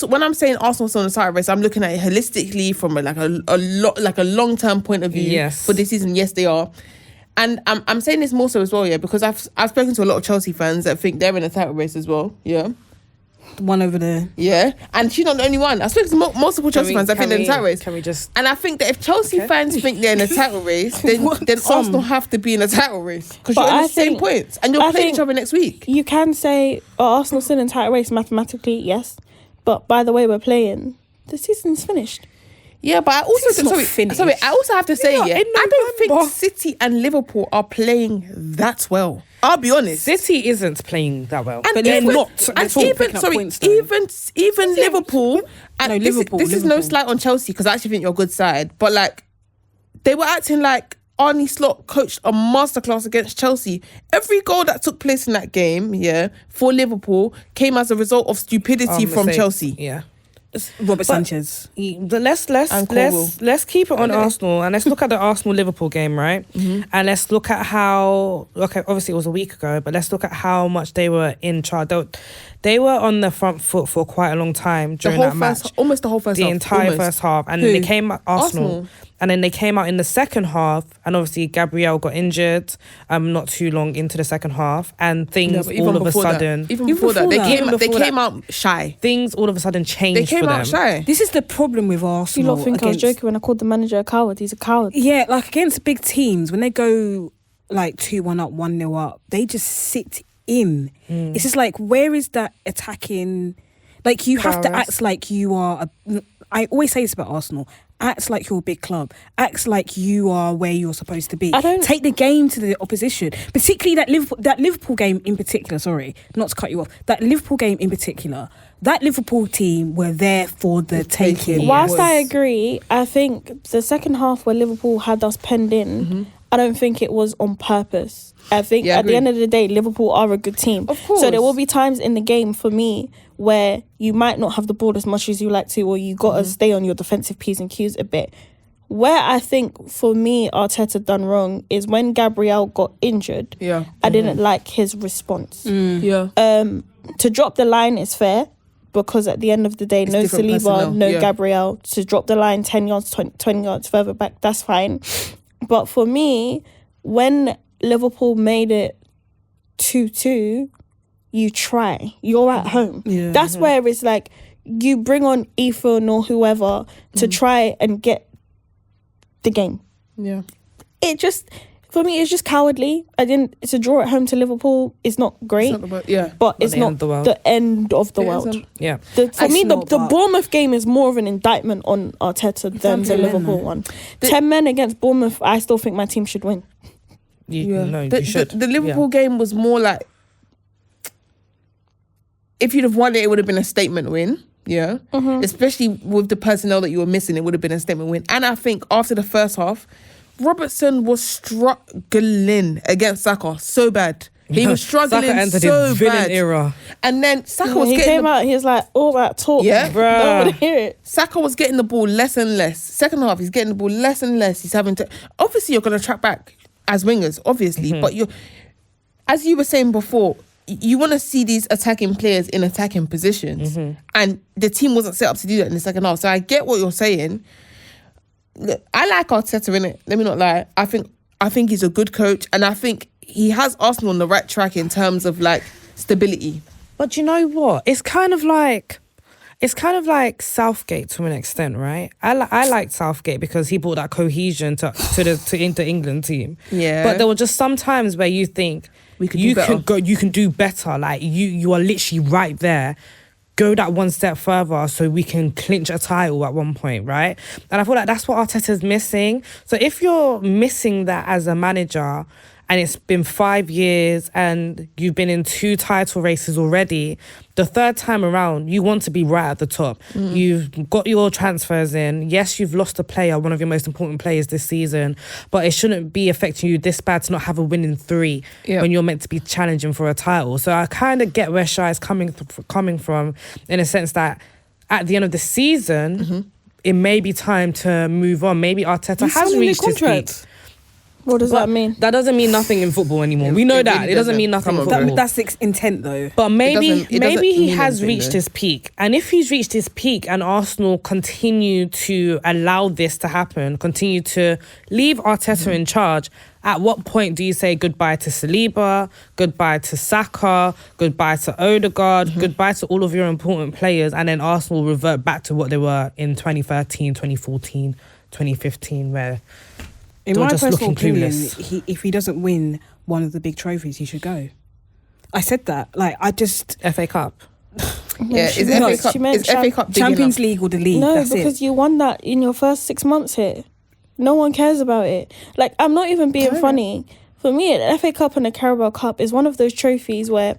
When I'm saying Arsenal's on the title race, I'm looking at it holistically from a long term point of view. Yes. For this season, yes, they are. And I'm saying this more so as well, yeah, because I've spoken to a lot of Chelsea fans that think they're in a title race as well, yeah. The one over there. Yeah, and she's not the only one. I've spoken to multiple Chelsea fans that think they're in a title race. Can we just... And I think that if Chelsea fans think they're in a title race, then Some. Arsenal have to be in a title race because But you're in I the same think- points and you're I playing each think- other next week. You can say, Arsenal still in title race mathematically, yes. But by the way we're playing, the season's finished. Yeah, but I also It's not finished. I also have to say, Yeah, yeah, in I don't think November. City and Liverpool are playing that well. I'll be honest. City isn't playing that well. And But they're even- not. And They're still even picking up sorry, points, though. even Liverpool. And No, this Liverpool, is no Liverpool. slight on Chelsea because I actually think you're a good side. But like, they were acting like Arne Slot coached a masterclass against Chelsea. Every goal that took place in that game, yeah, for Liverpool came as a result of stupidity from Mistakes. Chelsea. Yeah. Robert Sanchez. Let's keep it on Arsenal and let's look at the Arsenal Liverpool game, right? And let's look at how obviously it was a week ago, but let's look at how much they were in charge. They were on the front foot for quite a long time during that match. Almost the whole first half. The entire almost. first half, and Who? then they came Arsenal, Arsenal. and then they came out in the second half, and obviously Gabriel got injured, not too long into the second half, and No, things but even all of a before that- sudden, even before that, they Even came before out shy. things all of a sudden changed They came for out them. shy. This is the problem with You Arsenal. lot think I was against- joking when I called the manager a coward. He's a coward. Yeah, like against big teams, when they go like 2-1 up, 1-0 up, they just sit in. It's just like, where is that attacking? Like, you have to Prowess. act like you are. I always say this about Arsenal. Act like you're a big club. Act like you are where you're supposed to be. I don't- Take the game to the opposition. Particularly that Liverpool game in particular. Sorry, not to cut you off. That Liverpool game in particular. That Liverpool team were there for the taking. Yeah. Whilst was- I agree, I think the second half where Liverpool had us penned in, I don't think it was on purpose. I think Yeah, I at the agree. end of the day, Liverpool are a good team. Of course. So there will be times in the game for me where you might not have the ball as much as you like to, or you got to stay on your defensive P's and Q's a bit. Where I think for me Arteta done wrong is when Gabriel got injured. Yeah. I didn't like his response. Yeah. To drop the line is fair because at the end of the day, no different Saliba, personnel, no yeah. Gabriel. To drop the line 10 yards, 20 yards further back, that's fine. But for me, when Liverpool made it 2-2, you try. You're at home. Yeah. That's where it's like you bring on Ethan or whoever to try and get the game. Yeah. It just, for me, it's just cowardly. To draw at home to Liverpool is not great. It's not about, yeah. But it's the not end of the world. the end of the It world. isn't. Yeah. For It's me, not, the but- Bournemouth game is more of an indictment on Arteta than the 10 men, Liverpool though. one. 10 men against Bournemouth, I still think my team should win. No, The, you should. the Liverpool game was more like, if you'd have won it, it would have been a statement win. Yeah. Especially with the personnel that you were missing, it would have been a statement win. And I think after the first half, Robertson was struggling against Saka so bad. He was struggling Saka entered so his villain bad. era. And then Saka was He getting came out, he was like, all that talk, Yeah. bruh. I don't want to hear it. Saka was getting the ball less and less. Second half, he's getting the ball less and less. He's having to. Obviously, you're going to track back as wingers, obviously. But you, as you were saying before, you want to see these attacking players in attacking positions, and the team wasn't set up to do that in the second half. So I get what you're saying. Look, I like Arteta in it. Let me not lie. I think he's a good coach, and I think he has Arsenal on the right track in terms of like stability. But you know what? It's kind of like Southgate to an extent, right? I liked Southgate because he brought that cohesion to the England team. Yeah. But there were just some times where you think We could do better. you can do better. Like you are literally right there. Go that one step further so we can clinch a title at one point, right? And I feel like that's what Arteta's missing. So if you're missing that as a manager, and it's been 5 years and you've been in 2 title races already, the third time around, you want to be right at the top. You've got your transfers in. Yes, you've lost a player, one of your most important players this season, but it shouldn't be affecting you this bad to not have a win in 3 when you're meant to be challenging for a title. So I kind of get where Shai is coming from in a sense that at the end of the season, it may be time to move on. Maybe Arteta has signing a reached his peak. contract. What does that mean? That doesn't mean nothing in football anymore. We know it that. really It doesn't doesn't. mean nothing in Come on, football. That's intent though. But maybe it doesn't he mean has anything, reached though. his peak. And if he's reached his peak and Arsenal continue to allow this to happen, continue to leave Arteta in charge, at what point do you say goodbye to Saliba, goodbye to Saka, goodbye to Odegaard, goodbye to all of your important players, and then Arsenal revert back to what they were in 2013, 2014, 2015, where In they were my just personal looking opinion, clueless. if he doesn't win one of the big trophies, he should go. I said that. Like, I just... FA Cup. Yeah, she is meant- FA she meant Cup big Champions enough? League or the league, No, that's because it. you won that in your first 6 months here. No one cares about it. Like, I'm not even being funny. For me, an FA Cup and a Carabao Cup is one of those trophies where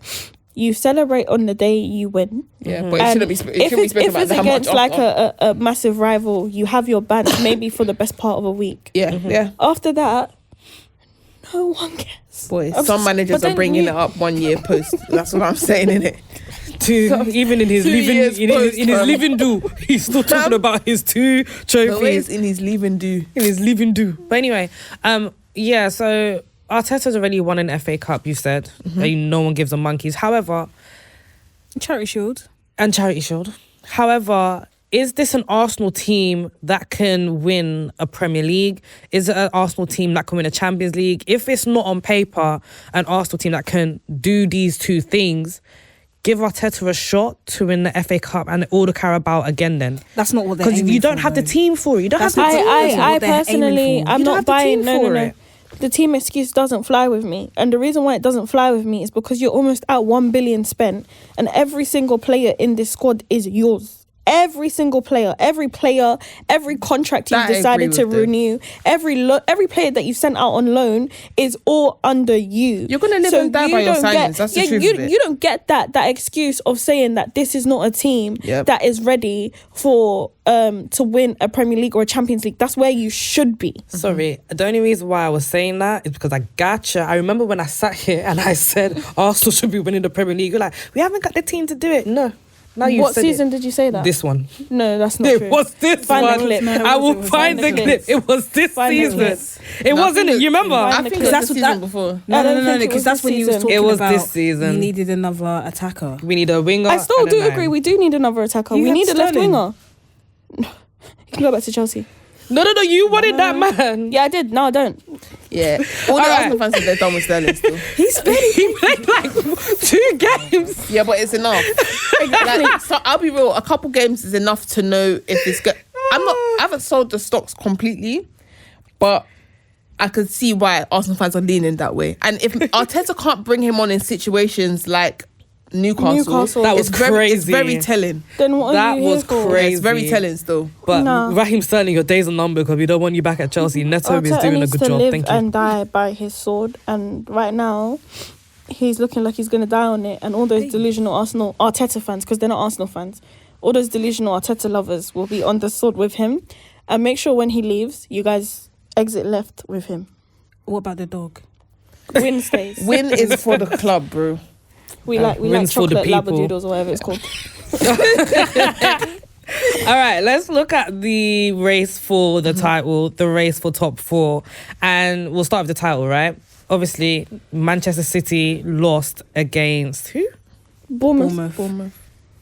you celebrate on the day you win. Yeah, but it And shouldn't be. It shouldn't be spoken if about it's that much. against like after. a massive rival, you have your bans maybe for the best part of a week. Yeah. After that, no one cares. Boy, I'm some s- managers but are then bringing you- it up 1 year post. That's what I'm saying, innit? Even in his 2 living years post, in his fam. living do, he's still talking about his 2 trophies. Always in his leaving do. In his living do. But anyway, yeah, so Arteta's already won an FA Cup, you said. No one gives a monkeys. However, Charity Shield. and Charity Shield. However, is this an Arsenal team that can win a Premier League? Is it an Arsenal team that can win a Champions League? If it's not on paper an Arsenal team that can do these 2 things, give Arteta a shot to win the FA Cup and all the Carabao again then. That's not what they're Because aiming you don't for, have the though. team for it. You don't have the That's team. what I what they're aiming personally, for. I'm You don't not have the buying. team No. for it. The team excuse doesn't fly with me, and the reason why it doesn't fly with me is because you're almost at 1 billion spent, and every single player in this squad is yours. Every single player, every contract you've That I decided agree to with them. renew, every player that you sent out on loan is all under you. You're gonna live and die you by your don't signings. That's the truth you, of it. you don't get that excuse of saying that this is not a team Yep. that is ready for to win a Premier League or a Champions League. That's where you should be. Sorry, the only reason why I was saying that is because I gotcha. I remember when I sat here and I said Arsenal should be winning the Premier League. You're like, we haven't got the team to do it. No. Now you What said season it. did you say that? This one. No, that's not It true. was this Find one. the clip. No, I will it was- find the find the clip. clip. It was this Find the season. clip. It No, I wasn't think it. it- You remember? Find I the think clip. it was That's the what season that- before. I don't No, think it because was that's this when you was season. talking It was about this season. you needed another attacker. We need a winger. I still and a do nine. agree. We do need another attacker. You We had need a left Sterling. winger. You can go back to Chelsea. No. You wanted that man. Yeah, I did. No, I don't. Yeah. All the Alright. Arsenal fans said they're done with Sterling still. He played like 2 games. Yeah, but it's enough. Like, so I'll be real. A couple games is enough to know if it's good. I haven't sold the stocks completely, but I could see why Arsenal fans are leaning that way. And if Arteta can't bring him on in situations like Newcastle, That was it's crazy. very telling. Then what are That you was here for? crazy. It's very telling still. But No. Raheem Sterling, your days are numbered because we don't want you back at Chelsea. Neto is Arteta doing a needs good to job. live Thank you. and die by his sword, and right now he's looking like he's going to die on it. And all those delusional Arteta fans, because they're not Arsenal fans, all those delusional Arteta lovers will be on the sword with him. And make sure when he leaves, you guys exit left with him. What about the dog? Win stays. Win is for the club, bro. We like wins for the chocolate people. labradoodles or whatever it's called. All right, let's look at the race for the title, the race for top 4. And we'll start with the title, right? Obviously, Manchester City lost against who? Bournemouth.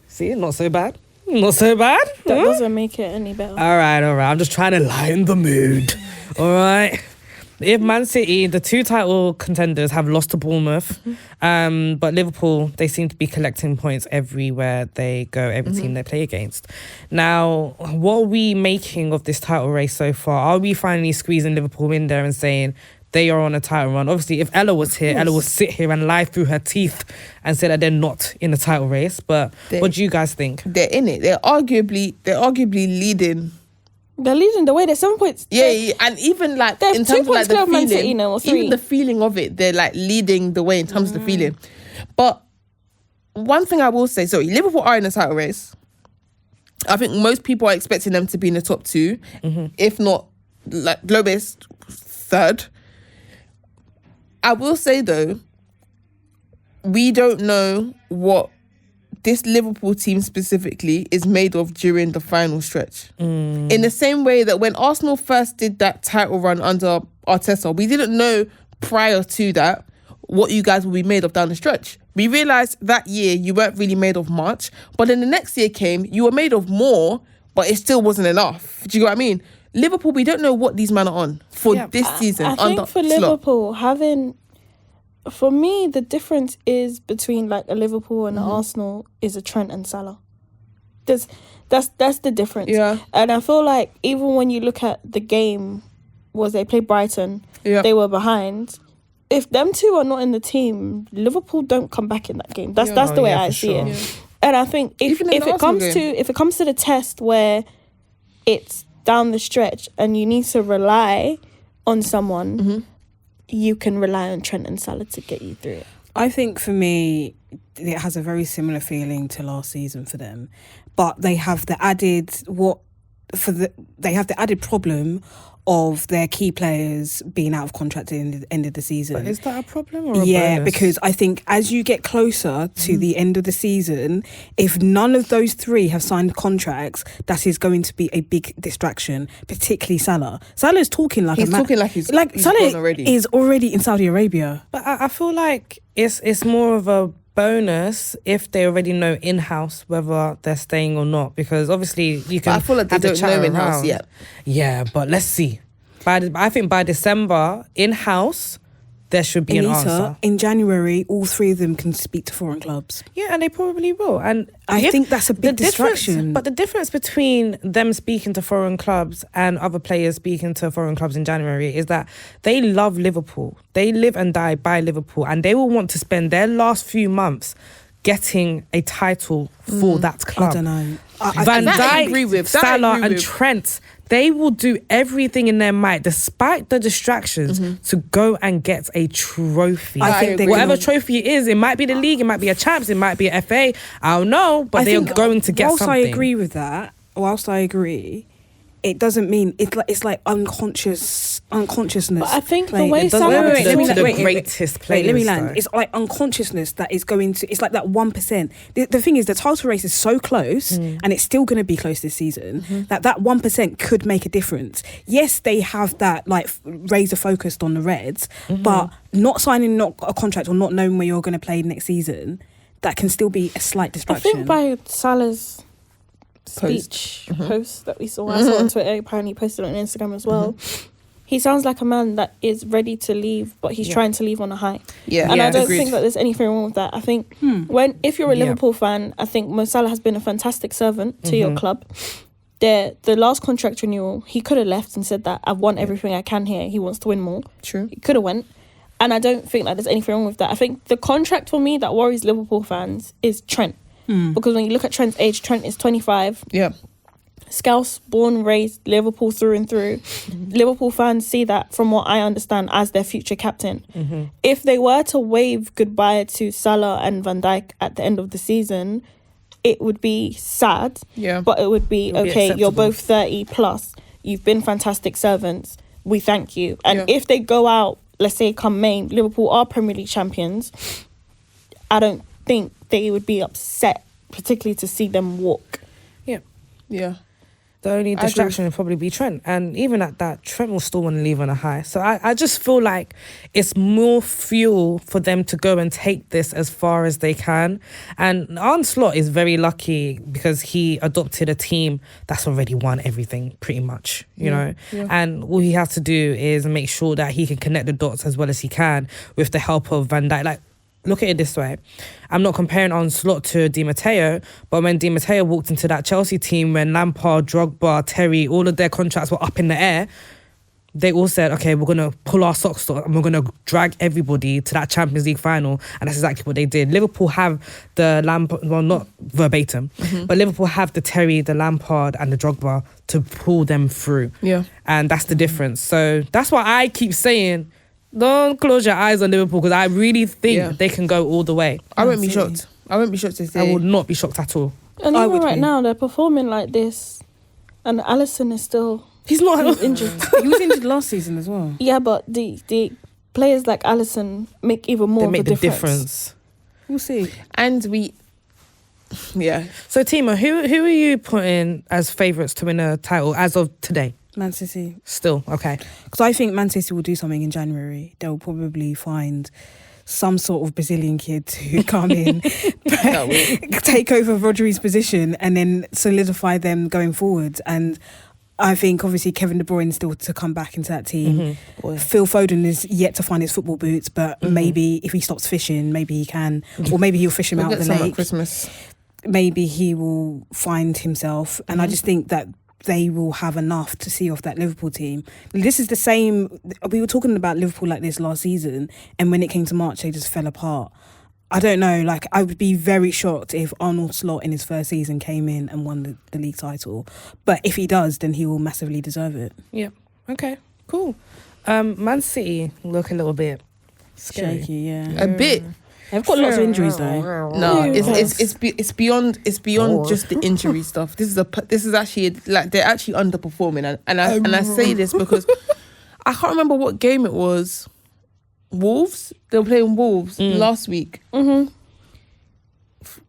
See, not so bad. Not so bad. That doesn't make it any better. All right. I'm just trying to lighten the mood. All right. If Man City, the 2 title contenders, have lost to Bournemouth, but Liverpool, they seem to be collecting points everywhere they go, every team they play against. Now, what are we making of this title race so far? Are we finally squeezing Liverpool in there and saying they are on a title run? Obviously, if Ella was here, Ella would sit here and lie through her teeth and say that they're not in the title race. But what do you guys think? They're in it. They're arguably leading. They're leading the way. They're 7 points. Yeah, and even like They're in 2 terms of like points the clear of Man feeling, City now, or 3. even the feeling of it, they're like leading the way in terms of the feeling. But one thing I will say, so Liverpool are in the title race. I think most people are expecting them to be in the top 2, if not like lowest 3rd. I will say though, we don't know what this Liverpool team specifically is made of during the final stretch. In the same way that when Arsenal first did that title run under Arteta, we didn't know prior to that what you guys would be made of down the stretch. We realised that year you weren't really made of much, but then the next year came, you were made of more, but it still wasn't enough. Do you know what I mean? Liverpool, we don't know what these men are on for this season. I think for Liverpool, for me, the difference is between like a Liverpool and an Arsenal is a Trent and Salah. That's the difference. Yeah. And I feel like even when you look at the game, they played Brighton, they were behind. If them two are not in the team, Liverpool don't come back in that game. That's the way I see it. Yeah. And I think if it comes to the test where it's down the stretch and you need to rely on someone, you can rely on Trent and Salah to get you through it. I think for me, it has a very similar feeling to last season for them, but they have the added problem of their key players being out of contract at the end of the season. But is that a problem or a bonus? Because I think as you get closer to the end of the season, if none of those three have signed contracts, that is going to be a big distraction, particularly Salah. Salah's talking like he's Salah is already in Saudi Arabia. But I feel like it's more of a bonus if they already know in-house whether they're staying or not, because obviously you can. But I feel like they don't know in-house yet. Yeah, but let's see. I think by December, in-house, there should be an answer. In January, all three of them can speak to foreign clubs. Yeah, and they probably will. And I think that's a big distraction. But the difference between them speaking to foreign clubs and other players speaking to foreign clubs in January is that they love Liverpool. They live and die by Liverpool, and they will want to spend their last few months getting a title for that club. I don't know. Van Dijk, Salah and Trent, they will do everything in their might, despite the distractions, to go and get a trophy. I think whatever trophy it is, it might be the league, it might be a Champs, it might be a FA, I don't know, but they're going to get something. I agree with that, it doesn't mean it's like unconsciousness. But I think the way greatest players. Let me land. It's like unconsciousness that is going to. It's like that 1%. The thing is, the title race is so close, and it's still going to be close this season. That 1% could make a difference. Yes, they have that like razor focused on the Reds, but not signing a contract or not knowing where you're going to play next season, that can still be a slight distraction. I think by Salah's speech post that we saw, I saw on Twitter, apparently posted on Instagram as well. He sounds like a man that is ready to leave, but he's trying to leave on a high. Yeah, and I don't think that there's anything wrong with that. I think if you're a Liverpool fan, I think Mo Salah has been a fantastic servant to your club. The last contract renewal, he could have left and said that I've won everything I can here. He wants to win more. True. He could have went. And I don't think that there's anything wrong with that. I think the contract for me that worries Liverpool fans is Trent. Because when you look at Trent's age, Trent is 25. Yeah. Scouse, born, raised, Liverpool through and through. Liverpool fans see that, from what I understand, as their future captain. If they were to wave goodbye to Salah and Van Dijk at the end of the season, it would be sad. Yeah. But it would be, you're both 30 plus. You've been fantastic servants. We thank you. And if they go out, let's say come May, Liverpool are Premier League champions, I don't think they would be upset, particularly to see them walk. Yeah. The only distraction would probably be Trent. And even at that, Trent will still want to leave on a high. So I just feel like it's more fuel for them to go and take this as far as they can. And Arne Slot is very lucky because he adopted a team that's already won everything, pretty much, you know. Yeah. And all he has to do is make sure that he can connect the dots as well as he can with the help of Van Dijk. Like, look at it this way. I'm not comparing Arne Slot to Di Matteo, but when Di Matteo walked into that Chelsea team, when Lampard, Drogba, Terry, all of their contracts were up in the air, they all said, okay, we're going to pull our socks off and we're going to drag everybody to that Champions League final. And that's exactly what they did. Liverpool have the Lampard, well, not verbatim, but Liverpool have the Terry, the Lampard and the Drogba to pull them through. Yeah. And that's the difference. So that's why I keep saying, don't close your eyes on Liverpool, because I really think they can go all the way. I won't be shocked. I won't be shocked to say. I would not be shocked at all. And even right now, they're performing like this, and Alisson is still... He's injured. He was injured last season as well. Yeah, but the players like Alisson make even more of a difference. We'll see. And Yeah. So Tima, who are you putting as favourites to win a title as of today? Man City. Still, okay. Because I think Man City will do something in January. They'll probably find some sort of Brazilian kid to come in, take over Rodri's position, and then solidify them going forward. And I think obviously Kevin De Bruyne still to come back into that team. Phil Foden is yet to find his football boots, but maybe if he stops fishing, maybe he can, or maybe he'll fish him out of the lake. Christmas. Maybe he will find himself, and I just think that they will have enough to see off that Liverpool team. This is the same. We were talking about Liverpool like this last season, and when it came to March, they just fell apart. I don't know. Like, I would be very shocked if Arnold Slot in his first season came in and won the league title. But if he does, then he will massively deserve it. Yeah. Okay. Cool. Man City look a little bit scary. Shaky, yeah. A bit. They've got lots of injuries though. No, it's beyond just the injury stuff. This is actually like they're actually underperforming, and I say this because I can't remember what game it was. Wolves. They were playing Wolves last week.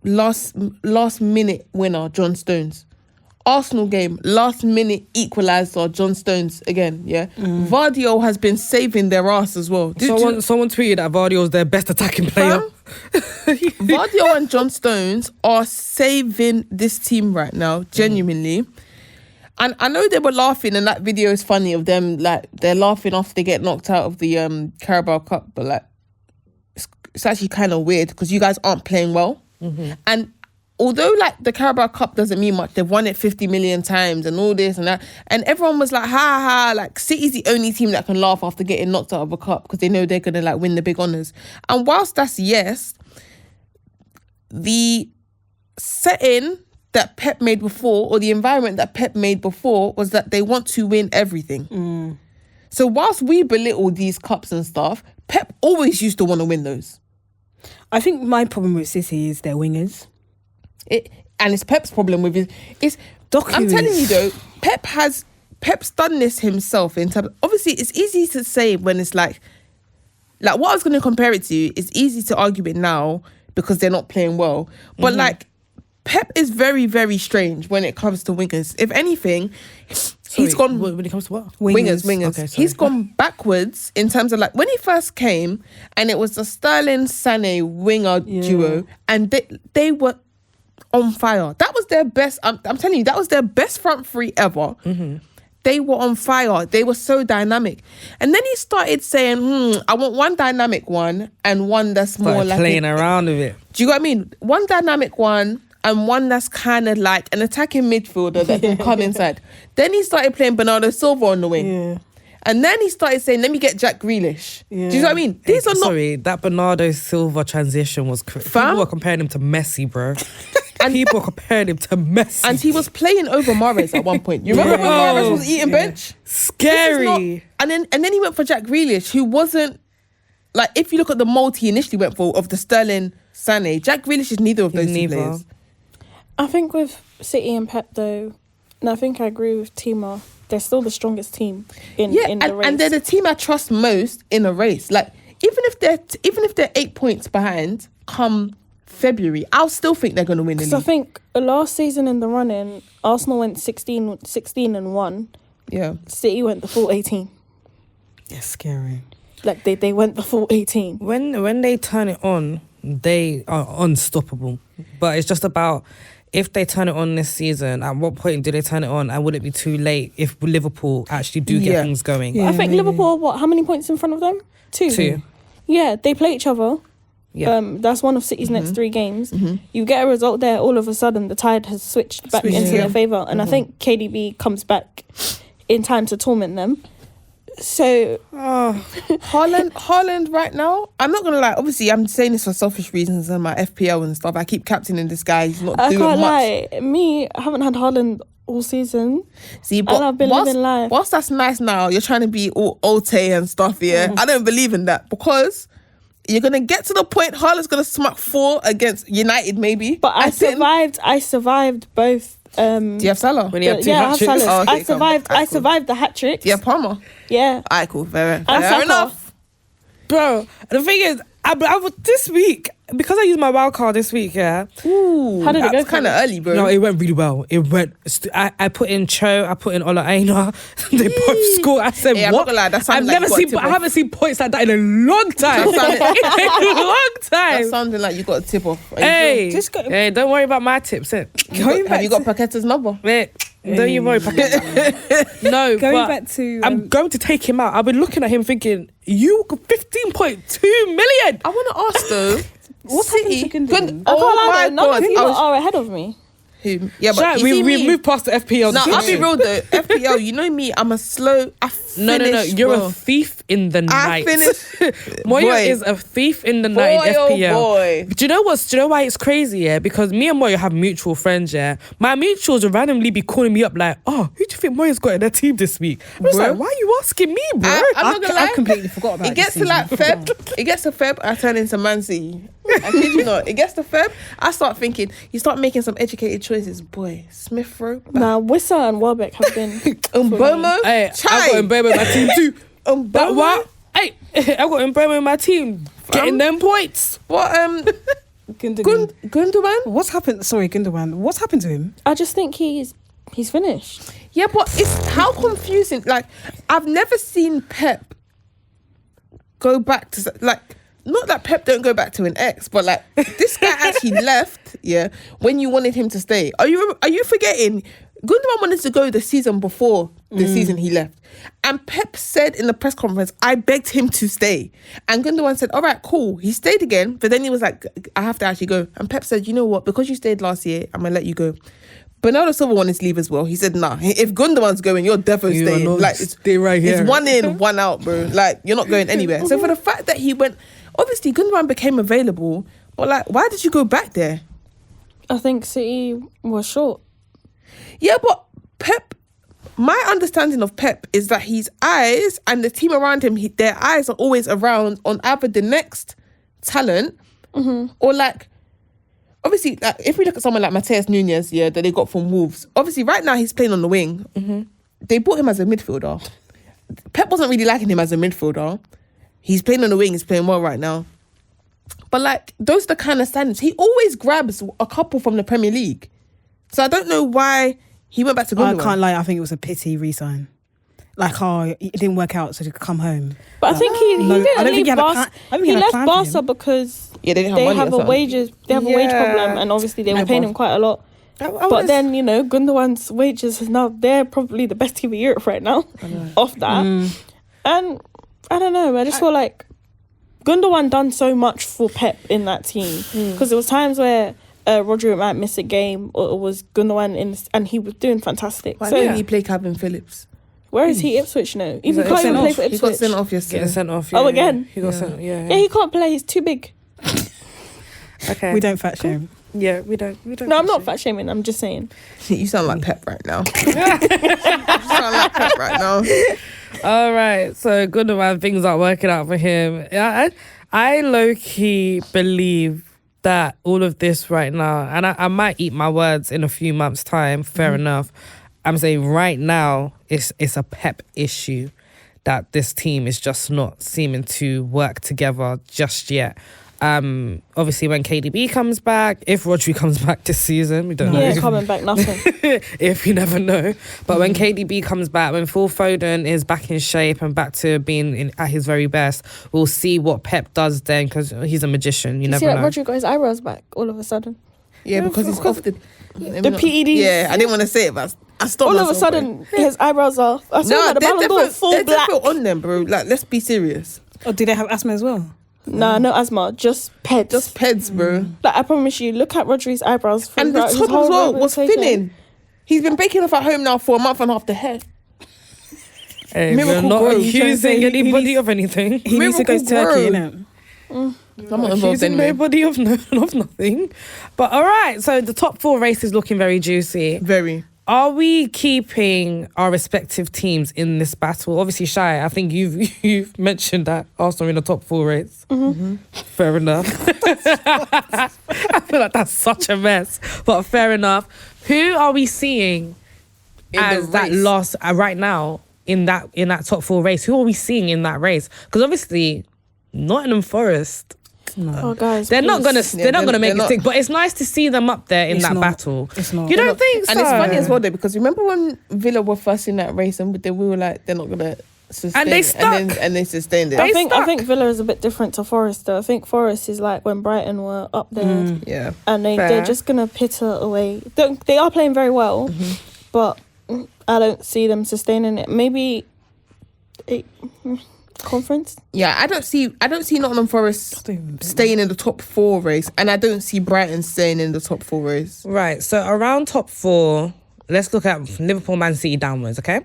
Last minute winner, John Stones. Arsenal game, last minute equaliser, John Stones again. Yeah, Vardio has been saving their ass as well. Someone tweeted that Vardio is their best attacking player. Vardio and John Stones are saving this team right now, genuinely. And I know they were laughing, and that video is funny of them, like they're laughing after they get knocked out of the Carabao Cup, but like it's actually kind of weird because you guys aren't playing well, and although like the Carabao Cup doesn't mean much, they've won it 50 million times and all this and that, and everyone was like, ha ha, like City's the only team that can laugh after getting knocked out of a cup because they know they're gonna like win the big honours. And whilst that's yes, the setting that Pep made before, or the environment that Pep made before, was that they want to win everything. So whilst we belittle these cups and stuff, Pep always used to want to win those. I think my problem with City is their wingers. And it's Pep's problem with his. I'm telling you though, Pep's done this himself in terms. Obviously, it's easy to say when it's like what I was going to compare it to. It's easy to argue it now because they're not playing well, but like Pep is very, very strange when it comes to wingers. If anything, he's gone when it comes to what? Wingers. Okay, He's gone backwards in terms of like when he first came, and it was the Sterling Sané winger duo, and they were on fire. That was their best. I'm telling you, that was their best front three ever. They were on fire. They were so dynamic. And then he started saying, I want one dynamic one and one that's more like playing around with it. Do you know what I mean? One dynamic one and one that's kind of like an attacking midfielder that can come inside. Then he started playing Bernardo Silva on the wing. Yeah. And then he started saying, let me get Jack Grealish. Yeah. Do you know what I mean? These are not... Sorry, that Bernardo Silva transition was... People were comparing him to Messi, bro. And people compared him to Messi. And he was playing over Mahrez at one point. You remember when Mahrez was eating bench? Scary. And then he went for Jack Grealish, who wasn't... Like, if you look at the mold he initially went for of the Sterling Sané, Jack Grealish is neither of those two players. I think with City and Pep, though, and I think I agree with Tima, they're still the strongest team in the race. And they're the team I trust most in a race. Like, even if they're 8 points behind come February, I'll still think they're going to win the league. So I think last season in the run-in, Arsenal went 16 and 1. Yeah. City went the full 18. Yeah, scary. Like, they went the full 18. When they turn it on, they are unstoppable. But it's just about... If they turn it on this season, at what point do they turn it on? And would it be too late if Liverpool actually do get things going? Yeah, I think Liverpool, how many points in front of them? Two. Yeah, they play each other. Yeah. That's one of City's next 3 games. You get a result there, all of a sudden the tide has switched back into their favour. And I think KDB comes back in time to torment them. So Haaland right now, I'm not gonna lie, obviously I'm saying this for selfish reasons and my FPL and stuff. I keep captaining this guy, he's not doing much. I can't lie, I haven't had Haaland all season. See, but and I've been living life. Whilst that's nice now, you're trying to be all Ote and stuff, I don't believe in that, because you're gonna get to the point Haaland's gonna smack 4 against United maybe. But I survived both. Do you have Salah? When he had 2 I have hat-tricks? Salah. I survived the hat-trick. Yeah, Palmer. Yeah. Alright, cool. Fair Saka. enough. Bro, the thing is, This week, because I used my wild card this week, yeah. Ooh, How did it go? that's kind of early, bro. No, it went really well. I put in Cho, I put in Ola Aina. They both scored. I said, Yeah, I'm what? not gonna lie, that sounded I've like never you got a seen, tip I off. haven't seen points like that in a long time. That In a long That time. sounded like you got a tip off. Are you Hey, Just go- hey, don't worry about my tips. Eh. sure? Have you got Paqueta's number? Wait, don't you worry. No, Going but back to I'm going to take him out. I've been looking at him thinking, you got 15.2 million. I want to ask though. What's happened to Gundogan? I can't lie, my though, none God. of you I was- are ahead of me. Who? Yeah, but Shaq, you see we me. moved past the FPL. No, I'll be real though. FPL, you know me. I'm a slow. I No. finish, You're bro. a thief in the I night. finish. Moya Boy. is a thief in the night in Boy, FPL. oh boy. Do you know what's? Do you know why it's crazy? Yeah, because me and Moya have mutual friends. Yeah, my mutuals will randomly be calling me up like, "Oh, who do you think Moya's got in their team this week?" I was Bro. like, "Why are you asking me, bro?" I'm not gonna lie. I completely forgot about It gets this to like season. Feb. It gets to Feb. I turn into Man City. I kid you not. It gets to Feb. I start thinking. You start making some educated choices. Boy, Smith Rowe, Nah, Wissa and Welbeck have been. Umbomo, Hey, I Chai, got Mbemo in my team too. That Umbomo. what? Hey, I got Mbemo in my team, getting them points. What? Gundogan. Gundogan. What's happened? Sorry, Gundogan. What's happened to him? I just think he's finished. Yeah, but it's how confusing. Like, I've never seen Pep go back to like. Not that Pep don't go back to an ex, but like this guy actually left. Yeah, when you wanted him to stay. Are you forgetting? Gundogan wanted to go the season before the season he left, and Pep said in the press conference, "I begged him to stay," and Gundogan said, "All right, cool." He stayed again, but then he was like, "I have to actually go," and Pep said, "You know what? Because you stayed last year, I'm gonna let you go." Bernardo Silva wanted to leave as well. He said, "Nah, if Gundogan's going, you're definitely You are staying. not Like, it's, stay right here." It's one in, one out, bro. Like, you're not going anywhere." So for the fact that he went, obviously Gundogan became available, but like, why did you go back there? I think City was short. Yeah, but Pep, my understanding of Pep is that his eyes and the team around him, their eyes are always around on either the next talent or like, obviously, like, if we look at someone like Mateus Nunes, yeah, that they got from Wolves, obviously right now he's playing on the wing. They bought him as a midfielder. Pep wasn't really liking him as a midfielder. He's playing on the wing, he's playing well right now. But like, those are the kind of standards. He always grabs a couple from the Premier League. So I don't know why he went back to I Gundogan. can't lie. I think it was a pity resign. Like, oh, it didn't work out, so he could come home. But I think he No, I don't didn't think leave he had a Barca. plan- I don't think he He had a left plan for Barca him. because Yeah, they didn't they have money have or a something. wages. They have a wage Yeah. problem, and obviously they were Never. paying him quite a lot. But then, you know, Gundogan's wages is now, they're probably the best team in Europe right now off that. And I don't know, I just feel like Gundogan done so much for Pep in that team. Because there was times where Rodri might miss a game, or it was Gundogan and he was doing fantastic. Why So didn't he play Calvin Phillips? where is he? Ipswich now? Even got can't sent even play off. for He got Ipswich. sent off yesterday. Getting sent off. Oh, again? He got sent. Yeah. Yeah, he can't play. He's too big. Okay. We don't fat shame. Yeah, we don't. No, I'm not fat shaming. I'm just saying. You sound like Pep right now. You sound like Pep right now. All right, so Gundogan, things aren't working out for him. I low-key believe that all of this right now, and I might eat my words in a few months' time, fair enough. I'm saying right now, it's a Pep issue that this team is just not seeming to work together just yet. Obviously, when KDB comes back, if Rodri comes back this season, we don't know. Yeah, coming back, nothing. If you never know. But when KDB comes back, when Phil Foden is back in shape and back to being at his very best, we'll see what Pep does then, because he's a magician. You You never see that know. Rodri got his eyebrows back all of a sudden. Yeah, because he's off the PEDs. Yeah, I didn't want to say it, but I stopped All of a myself, bro. sudden, his eyebrows are. I saw him at the Ballon d'Or, full they're black. definitely on them, bro. Like, let's be serious. Oh, do they have asthma as well? Nah, no asthma, just peds. Just peds, bro. Like, I promise you, look at Rodri's eyebrows. And the throughout his top whole as well was representation. thinning. He's been baking off at home now for a month and a half. The hair. Hey, we're Miracle not grow. accusing He anybody needs- of anything. He needs to go to Miracle Turkey, grow. innit? I'm not involved Accusing anyway. nobody of nothing. But all right, so the top 4 race is looking very juicy. Very. Are we keeping our respective teams in this battle? Obviously, Shai, I think you've mentioned that Arsenal are in the top 4 race. Fair enough. I feel like that's such a mess, but fair enough. Who are we seeing In the as that race. loss right now in that top 4 race? Who are we seeing in that race? Because obviously, Nottingham Forest. Oh, guys, They're not please. gonna. They're not gonna make they're it not. stick. But it's nice to see them up there in It's that not. battle. It's not. You They're don't not- think so? And it's funny as well though, because remember when Villa were first in that race and then we were like, they're not gonna sustain And they it. stuck. And they sustained it. I They think Villa is a bit different to Forest though. I think Forest is like when Brighton were up there Yeah. and Fair. they're just gonna pitter away. They are playing very well, but I don't see them sustaining it. Maybe conference. Yeah, I don't see Nottingham Forest staying in the top 4 race, and I don't see Brighton staying in the top 4 race. Right. So around top 4, let's look at Liverpool, Man City downwards. Okay.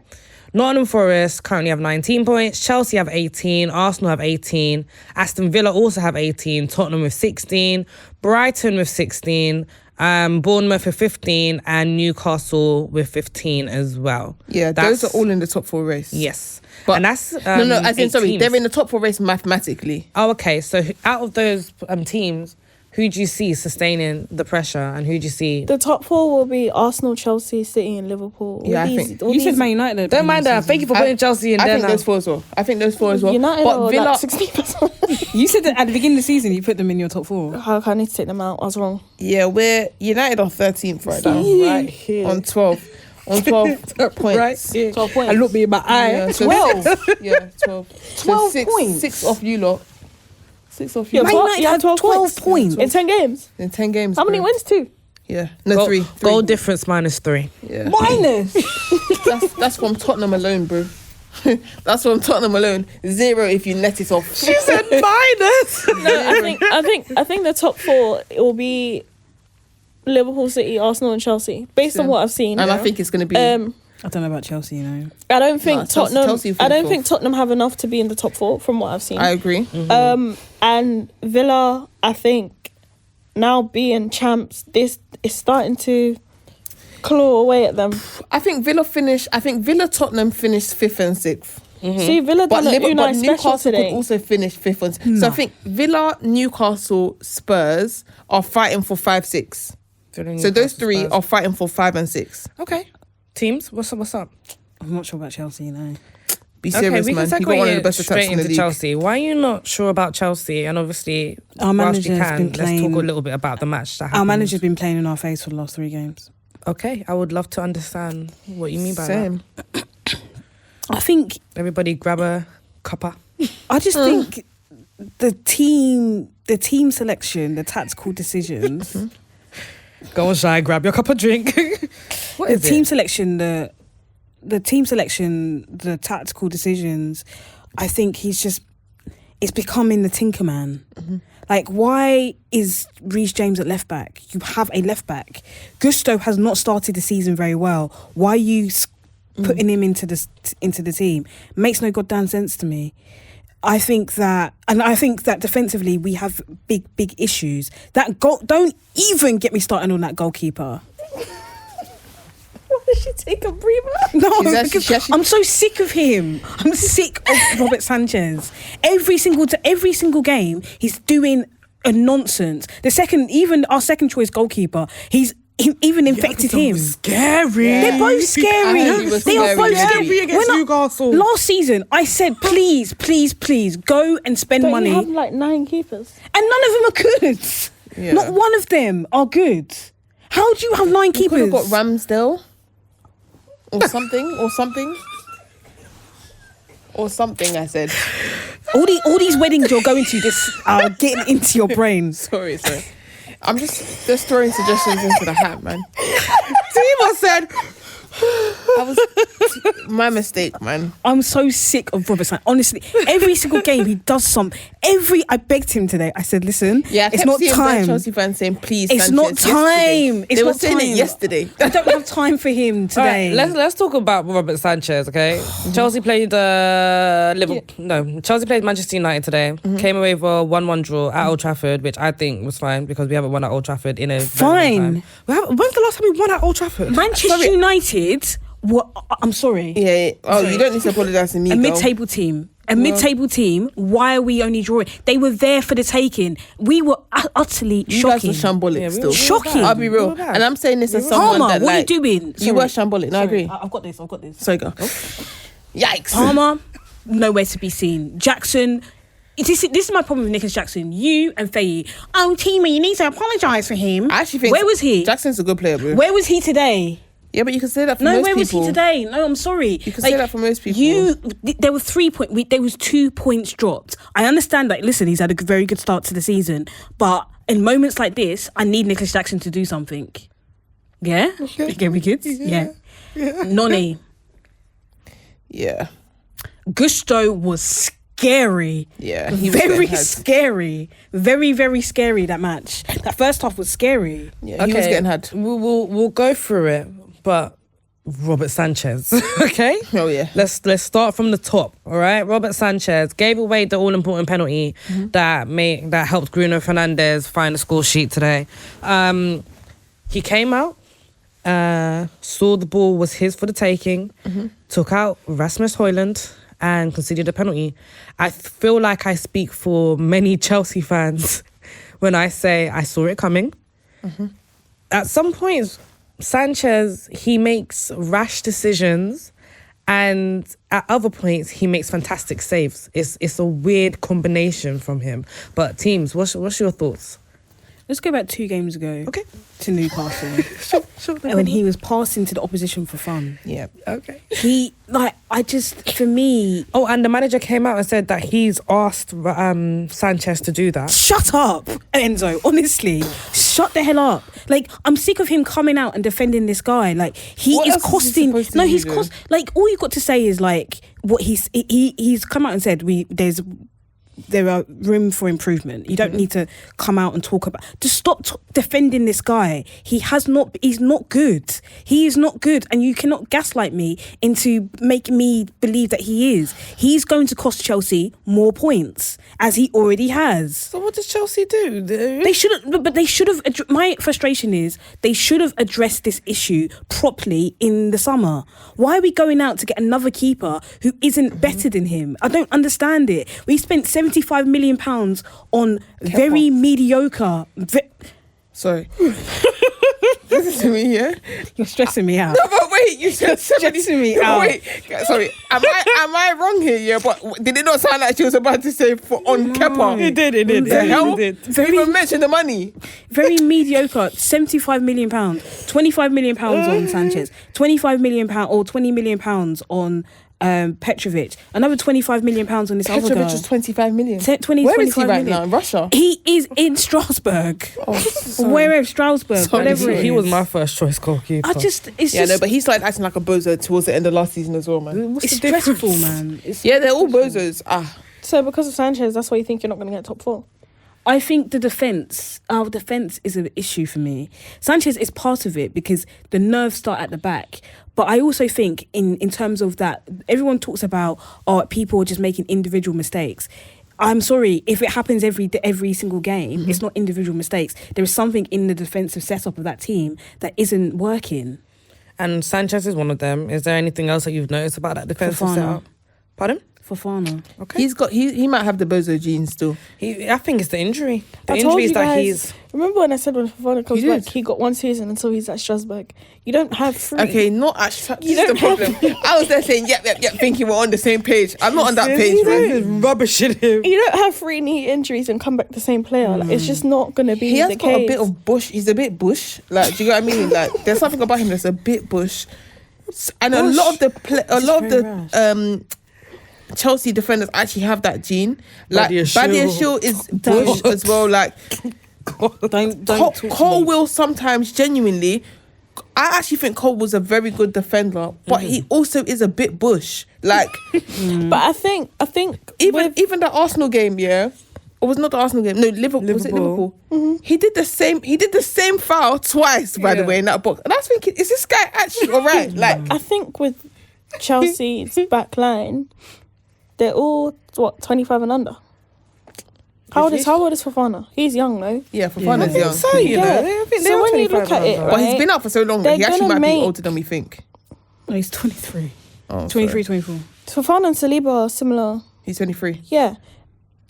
Nottingham Forest currently have 19 points. Chelsea have 18. Arsenal have 18. Aston Villa also have 18. Tottenham with 16. Brighton with 16. Bournemouth with 15. And Newcastle with 15 as well. Yeah, those are all in the top 4 race. Yes. But and that's no, as in 8 sorry, teams. they're in the top 4 race mathematically. Oh, okay. So out of those teams, who do you see sustaining the pressure, and who do you see? The top 4 will be Arsenal, Chelsea, City, and Liverpool. Yeah, I think- all You said these- Man United. Don't mind that. Thank you for putting Chelsea in I there think now. those 4 as well. I think those 4 as well. United but are Villa, like 60%. You said that at the beginning of the season you put them in your top 4. How can I need to take them out? I was wrong. yeah, we're United are 13th right now, Right here. on 12. On 12 points. Right here. 12 points. And look me in my eye. Yeah, so 12. Yeah, 12. 12 so points. 6 off you lot. 6 off you Yeah, lot. Man but- United yeah, had 12 points. In 10 games. In 10 games. How many bro. wins? 2. Yeah. No, 3. Goal difference -3. Yeah. Minus. That's from Tottenham alone, bro. That's from Tottenham alone. 0 if you net it off. She said minus. No, I think the top 4 it will be Liverpool, City, Arsenal, and Chelsea. Based on what I've seen. And I think it's going to be... I don't know about Chelsea, you know. I don't think Nah, Chelsea- Tottenham. Chelsea I don't fourth. think Tottenham have enough to be in the top 4 from what I've seen. I agree. And Villa, I think now being champs, this is starting to claw away at them. I think Villa Tottenham finished 5th and 6th. See, Villa But, done an Unai special Newcastle today. could also finish 5th and 6th. So I think Villa, Newcastle, Spurs are fighting for 5, 6. So those 3 are fighting for 5 and 6. Okay. Teams, what's up? I'm not sure about Chelsea, you know. Be serious, we man. can You got one of the segue best attacks straight in the into league. Chelsea. Why are you not sure about Chelsea? And obviously, Our whilst you manager has can, been let's talk playing- a little bit about the match that happened. Our manager's been playing in our face for the last 3 games. Okay, I would love to understand what you mean by Same. I think that. Everybody grab a cuppa. I just think the team selection, the tactical decisions, Go on, Shy, grab your cup of drink. What the is team it? selection, the team selection, the tactical decisions. I think it's becoming the Tinkerman. Like, why is Reece James at left back? You have a left back. Gusto has not started the season very well. Why are you putting him into the team? Makes no goddamn sense to me. I think that defensively we have big issues. That goal, don't even get me started on that goalkeeper. Why did she take a breather? No, She's actually- because she actually- I'm so sick of him. I'm sick of Robert Sanchez. Every single game, he's doing a nonsense. Even our second choice goalkeeper, he even infected him. Scary. Yeah. They're both scary. I heard he was They are scary, both yeah. scary. against When I- Newcastle. Last season, I said, please, go and spend Don't money. you have like 9 keepers? And none of them are good. Yeah. Not one of them are good. How do you have 9 You could keepers? have got Ramsdale. Or something. Or something, I said. all these weddings you're going to just are getting into your brain. Sorry. I'm just throwing suggestions into the hat, man. Tima said, My mistake, man. I'm so sick of Robert Sanchez. Honestly, every single game he does something. I begged him today. I said, listen, Yeah, I it's kept not seeing time. Chelsea fans saying, please, It's Sanchez, not yesterday. time. It's They were not saying time. it yesterday. I don't have time for him today. All right, let's talk about Robert Sanchez, okay? Chelsea played Liverpool. No, Chelsea played Manchester United today. Came away with a 1-1 draw at Old Trafford, which I think was fine because we haven't won at Old Trafford in a very long time. When's the last time we won at Old Trafford? Manchester United. What? I'm sorry. Yeah. Oh, you don't need to apologise to me, A girl. mid-table team. Mid-table team. Why are we only drawing? They were there for the taking. We were utterly You shocking. guys were shambolic Yeah, we still. were Shocking. I'll be We real. were bad. And I'm saying this as someone Palmer, that, what like, are you doing? You were shambolic. No, I agree. I've got this. Sorry, girl. Yikes. Palmer, nowhere to be seen. Jackson, This is my problem with Nicholas Jackson. You and Faye. Oh, Tima, you need to apologise for him. I actually think where was he? Jackson's a good player, bro. Where was he today? Yeah, but you can say that for most people. No, where was he today? No, I'm sorry. You can say that for most people. There were 3 points. There was 2 points dropped. I understand that. Listen, he's had a very good start to the season, but in moments like this, I need Nicholas Jackson to do something. Yeah, okay, we good. Yeah. Noni. Yeah. Gusto was scary. Yeah, he was very scary. Very, very scary. That match. That first half was scary. Yeah, he was getting had. We'll go through it, but Robert Sanchez. Okay. Oh yeah. Let's start from the top. All right. Robert Sanchez gave away the all important penalty that helped Bruno Fernandes find the score sheet today. He came out. Saw the ball was his for the taking, took out Rasmus Højlund and conceded a penalty. I feel like I speak for many Chelsea fans when I say I saw it coming. At some points, Sanchez, he makes rash decisions, and at other points, he makes fantastic saves. It's a weird combination from him. But teams, what's your thoughts? Let's go back 2 games ago. Okay. To Newcastle. Sure. When he was passing to the opposition for fun. Yeah. Okay. For me... Oh, and the manager came out and said that he's asked Sanchez to do that. Shut up, Enzo. Honestly. Shut the hell up. Like, I'm sick of him coming out and defending this guy. Like, he What is else is he costing... supposed to No, do, he's though? cost... Like, all you got to say is, like, what he's come out and said, there are room for improvement. You don't need to come out and talk about... Just stop defending this guy. He's not good. He is not good, and you cannot gaslight me into making me believe that he is. He's going to cost Chelsea more points, as he already has. So what does Chelsea do? They should have... My frustration is they should have addressed this issue properly in the summer. Why are we going out to get another keeper who isn't better than him? I don't understand it. We spent £75 million on very mediocre... Sorry. Listen to me, yeah? You're stressing me out. No, but wait, you said stressing me no, out. Wait, sorry. Am I wrong here? Yeah, but did it not sound like she was about to say on Kepa? It did. The hell? It did. Very, you even mentioned the money. Very mediocre. £75 million. £25 million on Sanchez. £25 million or £20 million on Petrovic. Another £25 million on this other guy. Petrovic was 25 million. 20, Where is he 25 right million. now? In Russia? He is in Strasbourg. Oh, sorry. Wherever, Strasbourg, Sorry, whatever it is. He was my first choice goalkeeper. But he started acting like a bozo towards the end of last season as well, man. It's stressful, man. They're all bozos. So because of Sanchez, that's why you think you're not going to get top 4? I think our defence is an issue for me. Sanchez is part of it because the nerves start at the back. But I also think in terms of that, everyone talks about people just making individual mistakes. I'm sorry, if it happens every single game, it's not individual mistakes. There is something in the defensive setup of that team that isn't working. And Sanchez is one of them. Is there anything else that you've noticed about that defensive Fofana. setup? Pardon? Fofana. Okay. He might have the bozo genes still. I think it's the injury. The I injury told is you that guys, he's... Remember when I said when Fofana comes You back, did. he got 1 season until he's at Strasbourg. You don't have 3. Okay, not actually. This is the don't have- problem. I was there saying, yep, thinking we're on the same page. I'm not on that page, man. Rubbish in him. You don't have 3 knee injuries and come back the same player. Like, it's just not going to be He has the got case. a bit of bush. He's a bit bush. Like, do you know what I mean? Like, there's something about him that's a bit bush. And a lot of the Chelsea defenders actually have that gene. Like Badiashile is bush as well. Like Don't talk to Cole me. will sometimes genuinely. I actually think Cole was a very good defender, but he also is a bit bush. Like, But I think even the Arsenal game, yeah. Or was it not the Arsenal game? No, Liverpool. Was it Liverpool? He did the same foul twice, by the way, in that box. And I was thinking, is this guy actually all right? Like, I think with Chelsea's back line, they're all 25 and under. How old is Fofana? He's young though. yeah, Fofana's young. So, you know, I think So when you look at it, But he's right, been out for so long that they're he actually gonna might be make- older than we think. No, he's 23. Oh, 23, sorry. 24. Fofana and Saliba are similar. He's 23. Yeah.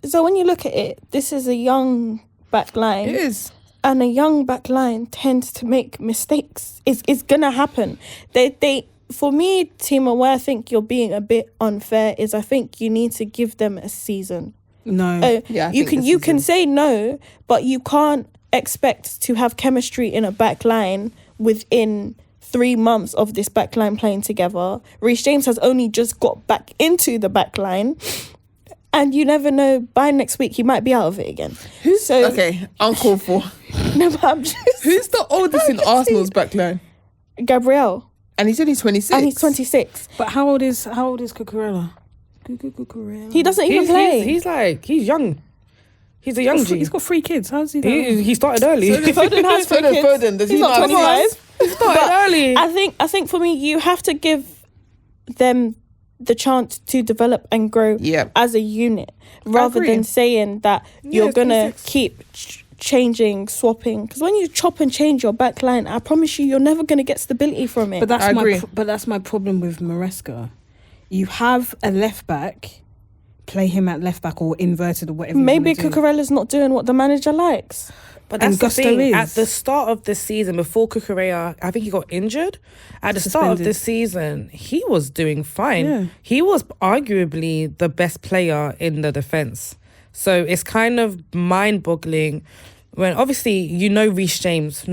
So when you look at it, this is a young back line. It is. And a young back line tends to make mistakes. It's gonna happen. They for me, Tima, where I think you're being a bit unfair is I think you need to give them a season. No. Yeah, I you think can this you is can it. say no, but you can't expect to have chemistry in a back line within 3 months of this back line playing together. Reece James has only just got back into the back line, and you never know, by next week he might be out of it again. Okay, uncalled for. No, but I'm just Who's the oldest in Arsenal's backline? Gabriel, And he's only 26. and he's 26. But how old is Cucurella? Cucurella. He doesn't even play. He's young. He's a young G. He's got 3 kids. How's he doing? He started early. Foden has 3 kids. Foden, does he He's not not have 25. He started early. I think for me, you have to give them the chance to develop and grow Yeah. as a unit, rather agree. than saying that you're it's gonna 26. keep changing, swapping. Because when you chop and change your back line, I promise you're never gonna get stability from it. But I agree. that's my problem with Maresca. You have a left back, play him at left back or inverted or whatever. Maybe you wanna do. Cucurella's not doing what the manager likes. But And that's the Gusto thing. is. At the start of the season, before Cucurella, I think he got injured. At the start of Suspended. the season, he was doing fine. Yeah. He was arguably the best player in the defence. So it's kind of mind-boggling when, obviously, you know Reece James,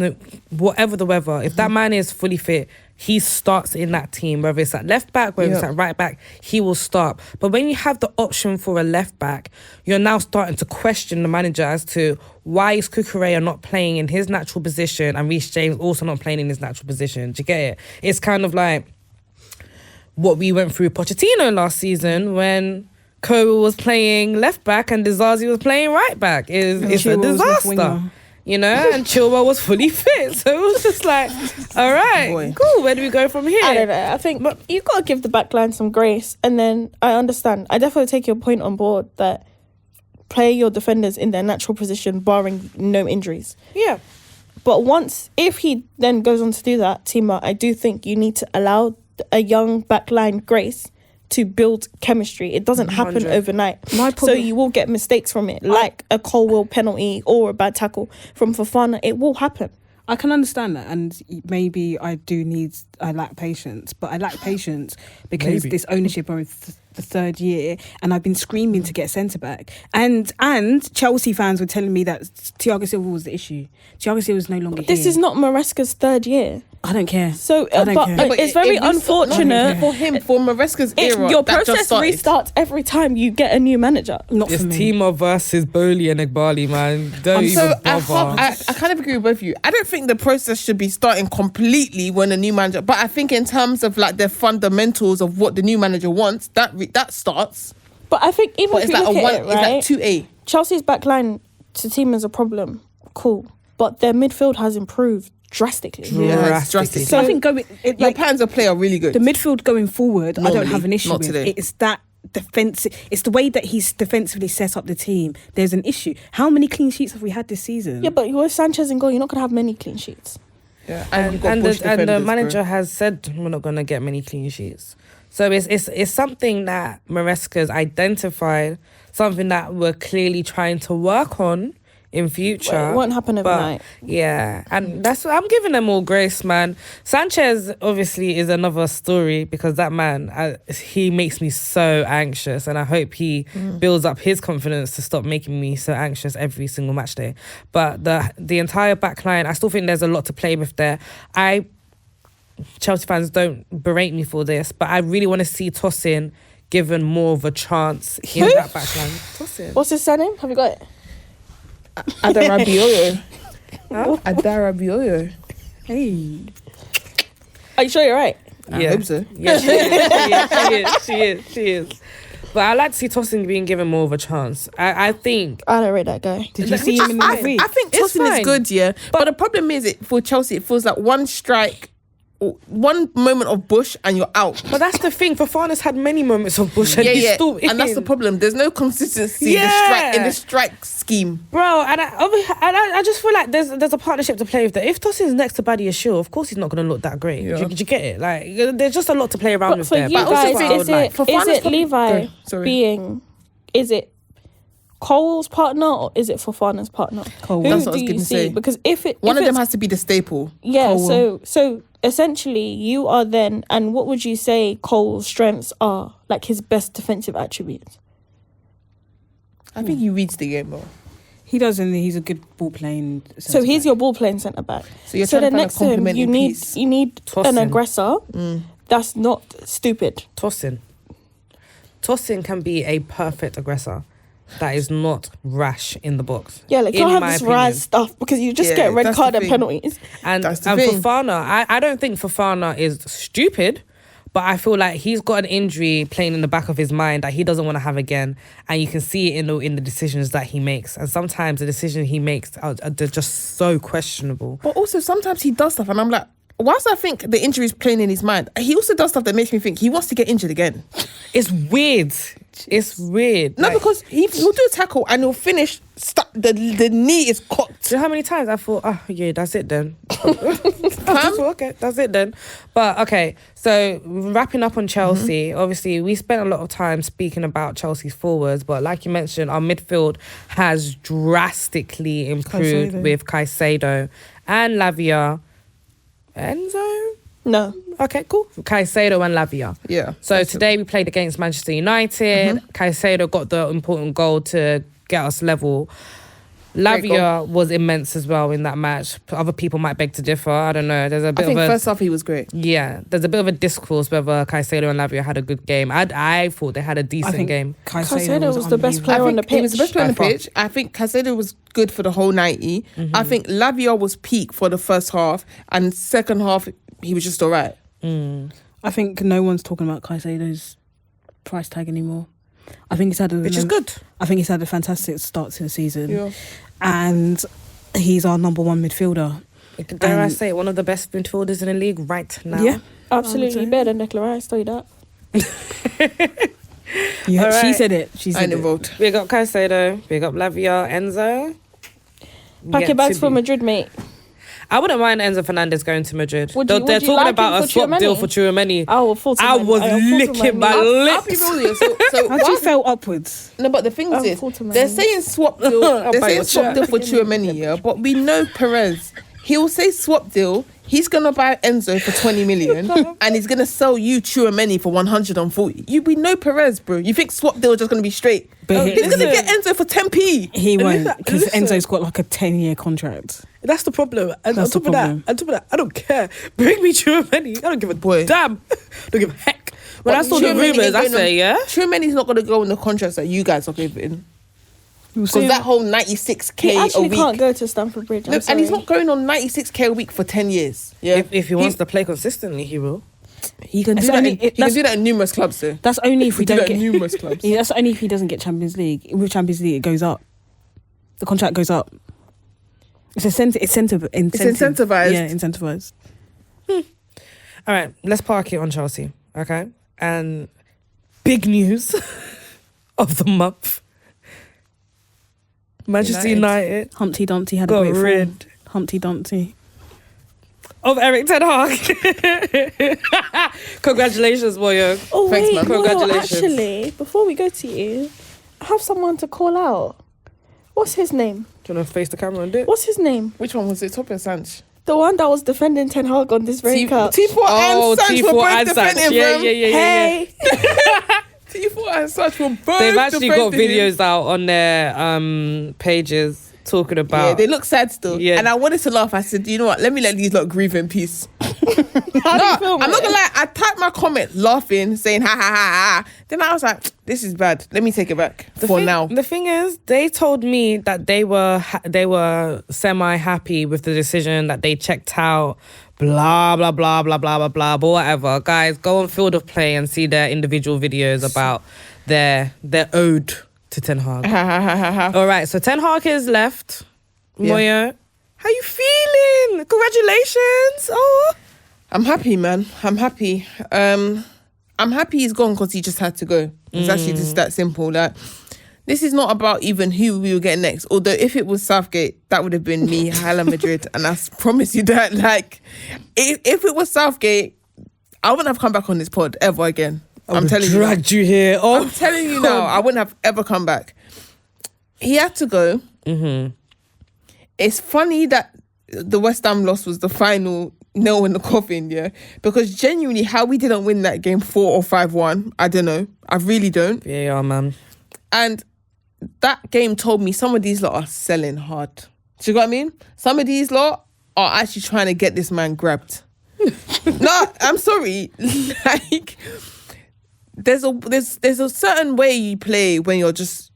whatever the weather, if that man is fully fit, he starts in that team, whether it's at left back, whether it's Yeah. at right back, he will start. But when you have the option for a left back, you're now starting to question the manager as to why is Cucurella not playing in his natural position and Reece James also not playing in his natural position. Do you get it? It's kind of like what we went through Pochettino last season when Kobe was playing left back and Dizazi was playing right back. It's a Chilwell was left disaster. winger. You know, and Chilwell was fully fit. So it was just like, all right, Boy. cool. Where do we go from here? I don't know. I think you've got to give the back line some grace. And then I understand. I definitely take your point on board that play your defenders in their natural position, barring no injuries. Yeah. But if he then goes on to do that, Tima, I do think you need to allow a young backline grace to build chemistry. It doesn't happen 100. overnight. My So problem- you will get mistakes from it, like a Colwell penalty or a bad tackle from Fofana. It will happen. I can understand that, and maybe I lack patience, but I lack patience because Maybe. this ownership of the third year, and I've been screaming to get centre back, and Chelsea fans were telling me that Thiago Silva was the issue. Thiago Silva is no longer This here. is not Maresca's third year. I don't care. So, I don't but care. it's very It restarts- unfortunate. not for him, for Maresca's era. Your that just process started. restarts every time you get a new manager. Not It's for me. Tima versus Bowley and Igbali, man. Don't even So bother. I kind of agree with both of you. I don't think the process should be starting completely when a new manager, but I think in terms of like the fundamentals of what the new manager wants, that starts. But I think even But if it's you like look a one, at it, it's like right, 2A. Chelsea's backline to team is a problem. Cool. But their midfield has improved drastically. Yeah, it's drastic. So I think Your plans of play are really good. the midfield going forward, I don't Normally, have an issue not with. today. It's that defensive. It's the way that he's defensively set up the team. There's an issue. How many clean sheets have we had this season? Yeah, but with Sanchez in goal, you're not going to have many clean sheets. Yeah, and you've got and Bush the, and the defenders, manager bro. has said we're not going to get many clean sheets. So it's something that Maresca's identified, something that we're clearly trying to work on in future. Well, it won't happen But, overnight. yeah, and that's what I'm giving them all grace, man. Sanchez obviously is another story because that man, he makes me so anxious, and I hope he builds up his confidence to stop making me so anxious every single match day. But the entire back line, I still think there's a lot to play with there. Chelsea fans, don't berate me for this, but I really want to see Tosin given more of a chance in Who? that back line. Tosin. What's his surname? Have you got it? Adarabioyo. Huh? Adarabioyo. Hey. Are you sure you're right? I hope so. Yeah, she is. But I like to see Tosin being given more of a chance. I think I don't rate that guy. Did you see him in the midweek? I think It's Tosin fine. is good, yeah. But the problem is, for Chelsea, it feels like one strike, or one moment of Bush, and you're out. But that's the thing. Fofana's had many moments of Bush and he's still in. And that's the problem. There's no consistency Yeah. in the strike scheme. Bro, and I just feel like there's a partnership to play with there. If Tosin's next to Buddy Ashil, of course he's not going to look that great. Yeah. Do you get it? Like, there's just a lot to play around But with for there. you But also guys, what I would is like. it Fofana's probably- Levi Go, sorry. being, is it Cole's partner or is it Fofana's partner? Cole. Who That's what I do was you gonna see? say. Because if One of them it's- has to be the staple. yeah, Cole. so essentially you are then, and what would you say Cole's strengths are, like his best defensive attributes? I think he reads the game well. He does, and he's a good ball playing. So he's your ball playing centre back. So you're So trying then to find a next to him, complementing you need piece. an Tossing. aggressor that's not stupid. Tossing can be a perfect aggressor that is not rash in the box. Yeah, like you in don't have my this opinion. Rise stuff because you just Yeah, get red that's card the and thing. penalties. And That's the thing. Fofana, I don't think Fofana is stupid, but I feel like he's got an injury playing in the back of his mind that he doesn't want to have again, and you can see it in the decisions that he makes. And sometimes the decisions he makes they're just so questionable. But also sometimes he does stuff and I'm like, whilst I think the injury is playing in his mind, he also does stuff that makes me think he wants to get injured again. It's weird. It's weird. No, Like, because he'll do a tackle and he'll finish. The knee is cocked. do you know how many times I thought, oh yeah, that's it then. Okay, that's it then. But okay, so wrapping up on Chelsea, obviously we spent a lot of time speaking about Chelsea's forwards, but like you mentioned, our midfield has drastically improved Caicedo. with Caicedo and Lavia. Enzo? No. Okay, cool. Caicedo and Lavia. Yeah. So today we played against Manchester United. Caicedo got the important goal to get us level. Great Lavia was immense as well in that match. Other people might beg to differ. I don't know. There's a I bit think of a first half he was great. there's a bit of a discourse whether Caicedo and Lavia had a good game. I thought they had a I decent think game. Caicedo was the best unbelievable. player on the He was the best pitch. player on the By far. pitch. I think Caicedo was good for the whole 90. I think Lavia was peak for the first half, and second half he was just all right. I think no one's talking about Caicedo's price tag anymore. I think he's had Which is good. I think he's had a fantastic start to the season, Yeah. and he's our number one midfielder. Dare I say, one of the best midfielders in the league right now. Yeah, Absolutely say. better than Declan Rice, tell you that. yeah. All She right. said it. She I said ain't it. involved. Big up Caicedo. Big up Lavia. Enzo. Pack Yet your bags to for be- Madrid, mate. I wouldn't mind Enzo Fernandez going to Madrid. Would They're you talking like him about a for swap deal Tchouaméni? for Tchouaméni. I will fall to I man. was I will fall to licking man. my I'll be lips. real with you. So How do you whilst- feel upwards? No, but the thing I'm is, full to they're man. saying swap deal. I'll They're buy saying your swap shirt. deal for Tchouaméni, yeah. But we know Perez. He'll say swap deal. He's gonna buy Enzo for 20 million, and he's gonna sell you Tchouaméni for 140. We know Perez, bro. You think swap deal is just gonna be straight? But He's gonna get Enzo for 10p. He won't, because listen. Enzo's got like a 10-year contract. That's the problem. And That's on the top problem. of that, I don't care. Bring me Tchouaméni. I don't give a Boy. damn. Don't give a heck. When I But saw the Tchouaméni rumours, ain't I going say, on- yeah. Tchouaméni's not gonna go on the contracts that you guys are giving. Because that whole 96k He a actually week. can't go to Stamford Bridge. I'm No, and he's sorry. not going on 96k a week for 10 years. Yeah, If he wants to play consistently, he will. he can do It's that. only- He can that's- do that in numerous clubs, though. That's only if we do don't that in get numerous clubs. Yeah, that's only if he doesn't get Champions League. With Champions League, it goes up. The contract goes up. It's incentivized. incentivized. Yeah, incentivized. All right, let's park it on Chelsea, okay? And big news of the month. Manchester United Humpty Dumpty had a got great form. rid Humpty Dumpty. of Eric Ten Hag. Congratulations, Moyo. Oh, Thanks, wait. man. No, Congratulations. actually, before we go to you, I have someone to call out. What's his name? Do you want to face the camera and do it? What's his name? Which one was it? Top and Sanch? The one that was defending Ten Hag on this very couch. T4 and Sanch were T4 both and Sanch. defending Yeah, him. yeah, yeah, yeah. Hey, T4 and Sanch were both They've actually got defending him. videos out on their pages talking Yeah, about. they look sad still. Yeah. And I wanted to laugh. I said, you know what? Let me let these lot grieve in peace. how do you feel? I'm not gonna lie. I typed my comment laughing, saying ha ha ha ha. Then I was like, this is bad. Let me take it back for now. The thing is, they told me that they were semi happy with the decision, that they checked out. Blah blah blah blah blah blah blah. But whatever, guys, go on Field of Play and see their individual videos about their ode to Ten Hag. Ha ha ha ha ha. All right, so Ten Hag is left. Yeah. Moya, how you feeling? Congratulations! Oh, I'm happy, man. I'm happy. I'm happy he's gone because he just had to go. It's actually just that simple. Like, this is not about even who we will get next. Although if it was Southgate, that would have been me, Hala Madrid. And I promise you that, like, if it was Southgate, I wouldn't have come back on this pod ever again. I'm telling you. dragged you here. Oh, I'm telling you now, I wouldn't have ever come back. He had to go. Mm-hmm. It's funny that the West Ham loss was the final nail in the coffin, yeah? Because genuinely, how we didn't win that game 4 or 5-1, I don't know. I really don't. Yeah, man. And that game told me some of these lot are selling hard. Do you know what I mean? Some of these lot are actually trying to get this man grabbed. No, I'm sorry. Like, there's a certain way you play when you're just,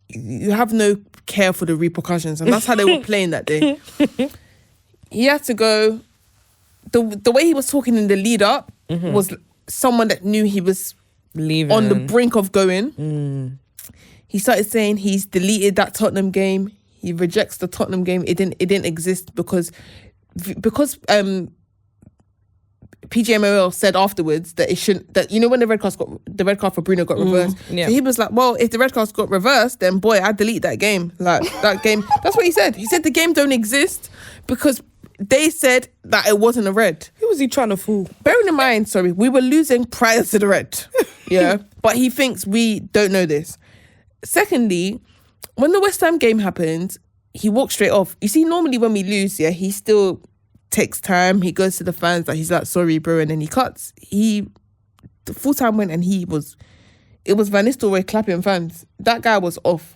you have no care for the repercussions, and that's how they were playing that day. He had to go. The way he was talking in the lead up was someone that knew he was leaving on the brink of going. He started saying he's deleted that Tottenham game. He rejects the Tottenham game. It didn't exist because PGMOL said afterwards that it shouldn't, that, you know, when the red card for Bruno got reversed. Yeah. So he was like, well, if the red cards got reversed, then boy, I'd delete that game. Like, that game. That's what he said. He said the game don't exist because they said that it wasn't a red. Who was he trying to fool? Bearing in mind, sorry, we were losing prior to the red. Yeah. But he thinks we don't know this. Secondly, when the West Ham game happened, he walked straight off. You see, normally when we lose, yeah, he still takes time. He goes to the fans, like, he's like, sorry, bro, and then he cuts. The full time went, and it was Van Nistelrooy clapping fans. That guy was off.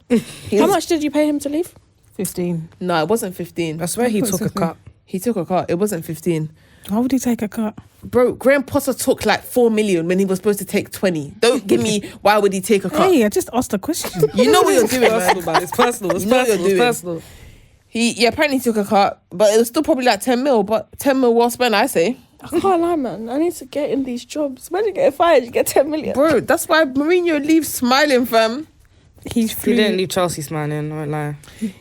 How much did you pay him to leave? 15. No, it wasn't 15. I swear he took a cut. He took a cut. It wasn't 15. Why would he take a cut? Bro, Graham Potter took like 4 million when he was supposed to take 20. Don't give me why would he take a cut. Hey, I just asked a question. You know what you're doing, Personal, man. man. It's personal. It's You know what personal. you're It's doing. personal. He apparently took a cut, but it was still probably like 10 mil. But 10 mil well spent, I say. I can't lie, man. I need to get in these jobs. When you get fired, you get 10 million. Bro, that's why Mourinho leaves smiling, fam. He He didn't leave Chelsea smiling, I won't lie.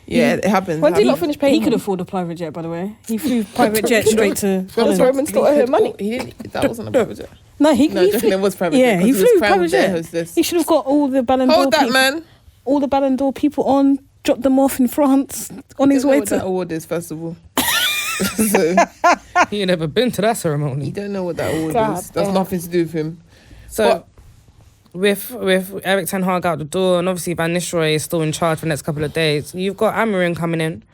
Yeah, it happens. When did he not finish paying He him? could afford a private jet, by the way. He flew private jet straight to Does Holland. Roman still owe him money? He didn't. That wasn't a private jet. No, he No, flew. definitely was private. Yeah, jet, he 'cause was flew private private jet jet. hostess. He should have got all the Ballon d'Or Hold that, people, man. all the Ballon d'Or people on, dropped them off in France on his You don't know way what that to. award is, first of all. So, He ain't never been to that you ceremony. don't know what that award God is. That's damn. nothing to do with him. So with Eric Ten Hag out the door, and obviously Van Nistelrooy is still in charge for the next couple of days, you've got Amorim coming in.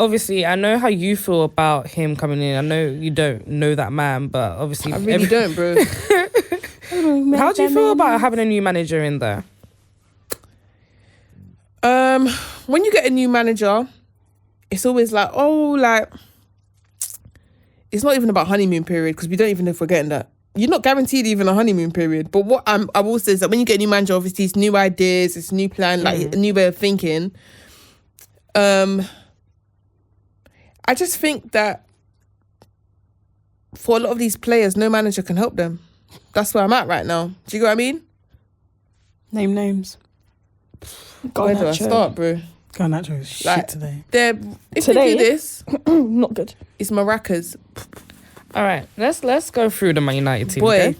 Obviously, I know how you feel about him coming in. I know you don't know that man, but obviously... I really don't, bro. How do you feel about having a new manager in there? When you get a new manager, it's always like, oh, like, it's not even about honeymoon period, because we don't even know if we're getting that. You're not guaranteed even a honeymoon period. But what I will say is that when you get a new manager, obviously it's new ideas, it's a new plan, like a new way of thinking. I just think that for a lot of these players, no manager can help them. That's where I'm at right now. Do you get what I mean? Name names. Where do I start, bro? Garnacho is shit Like, today. If Today? they do this, Not good. it's maracas. All right, let's go through the Man United team. Boy. Okay?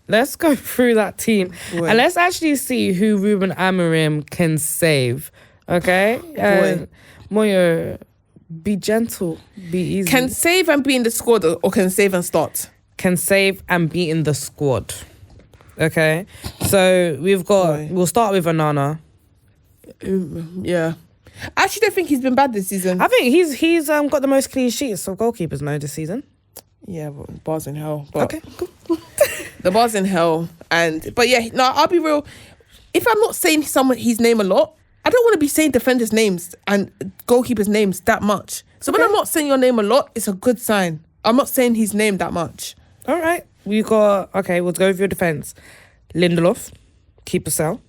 Let's go through that team. Boy. And let's actually see who Ruben Amorim can save. Okay? Moyo, be gentle, be easy. Can save and be in the squad, or can save and start? Can save and be in the squad. Okay? So we've got, Boy. we'll start with Onana. Yeah. I actually don't think he's been bad this season. I think he's got the most clean sheets of goalkeepers now this season. Yeah, but bars in hell. But Okay, cool. the bar's in hell. But yeah, no, I'll be real. If I'm not saying his name a lot, I don't want to be saying defenders' names and goalkeepers' names that much. So when I'm not saying your name a lot, it's a good sign. I'm not saying his name that much. All right. We've got, okay, we'll go with your defence. Lindelof, keeper cell.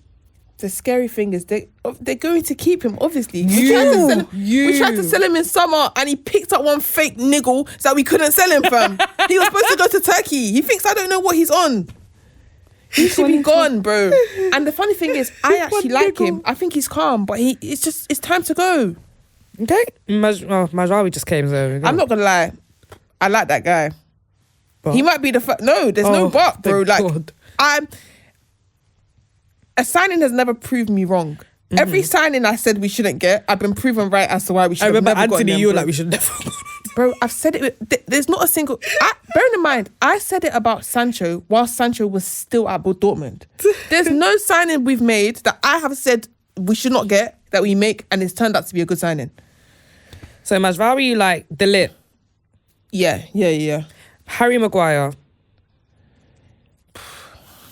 The scary thing is they're going to keep him, obviously. We tried to sell him in summer, and he picked up one fake niggle so that we couldn't sell him, fam. He was supposed to go to Turkey. He thinks I don't know what he's on. He should be gone, bro. And the funny thing is, I actually like him. I think he's calm, but it's time to go. Okay. Majrawi just came, so... I'm not gonna lie. I like that guy. But? He might be no, there's no but, bro. thank Like, God. a signing has never proved me wrong. Every signing I said we shouldn't get, I've been proven right as to why we should. I remember have never gotten Anthony, them, you were bro. like, we should never... Bro, I've said it. There's not a single. Bearing in mind, I said it about Sancho while Sancho was still at Dortmund. There's no signing we've made that I have said we should not get that we make, and it's turned out to be a good signing. So Majrawi, you like De Ligt, Yeah. Harry Maguire.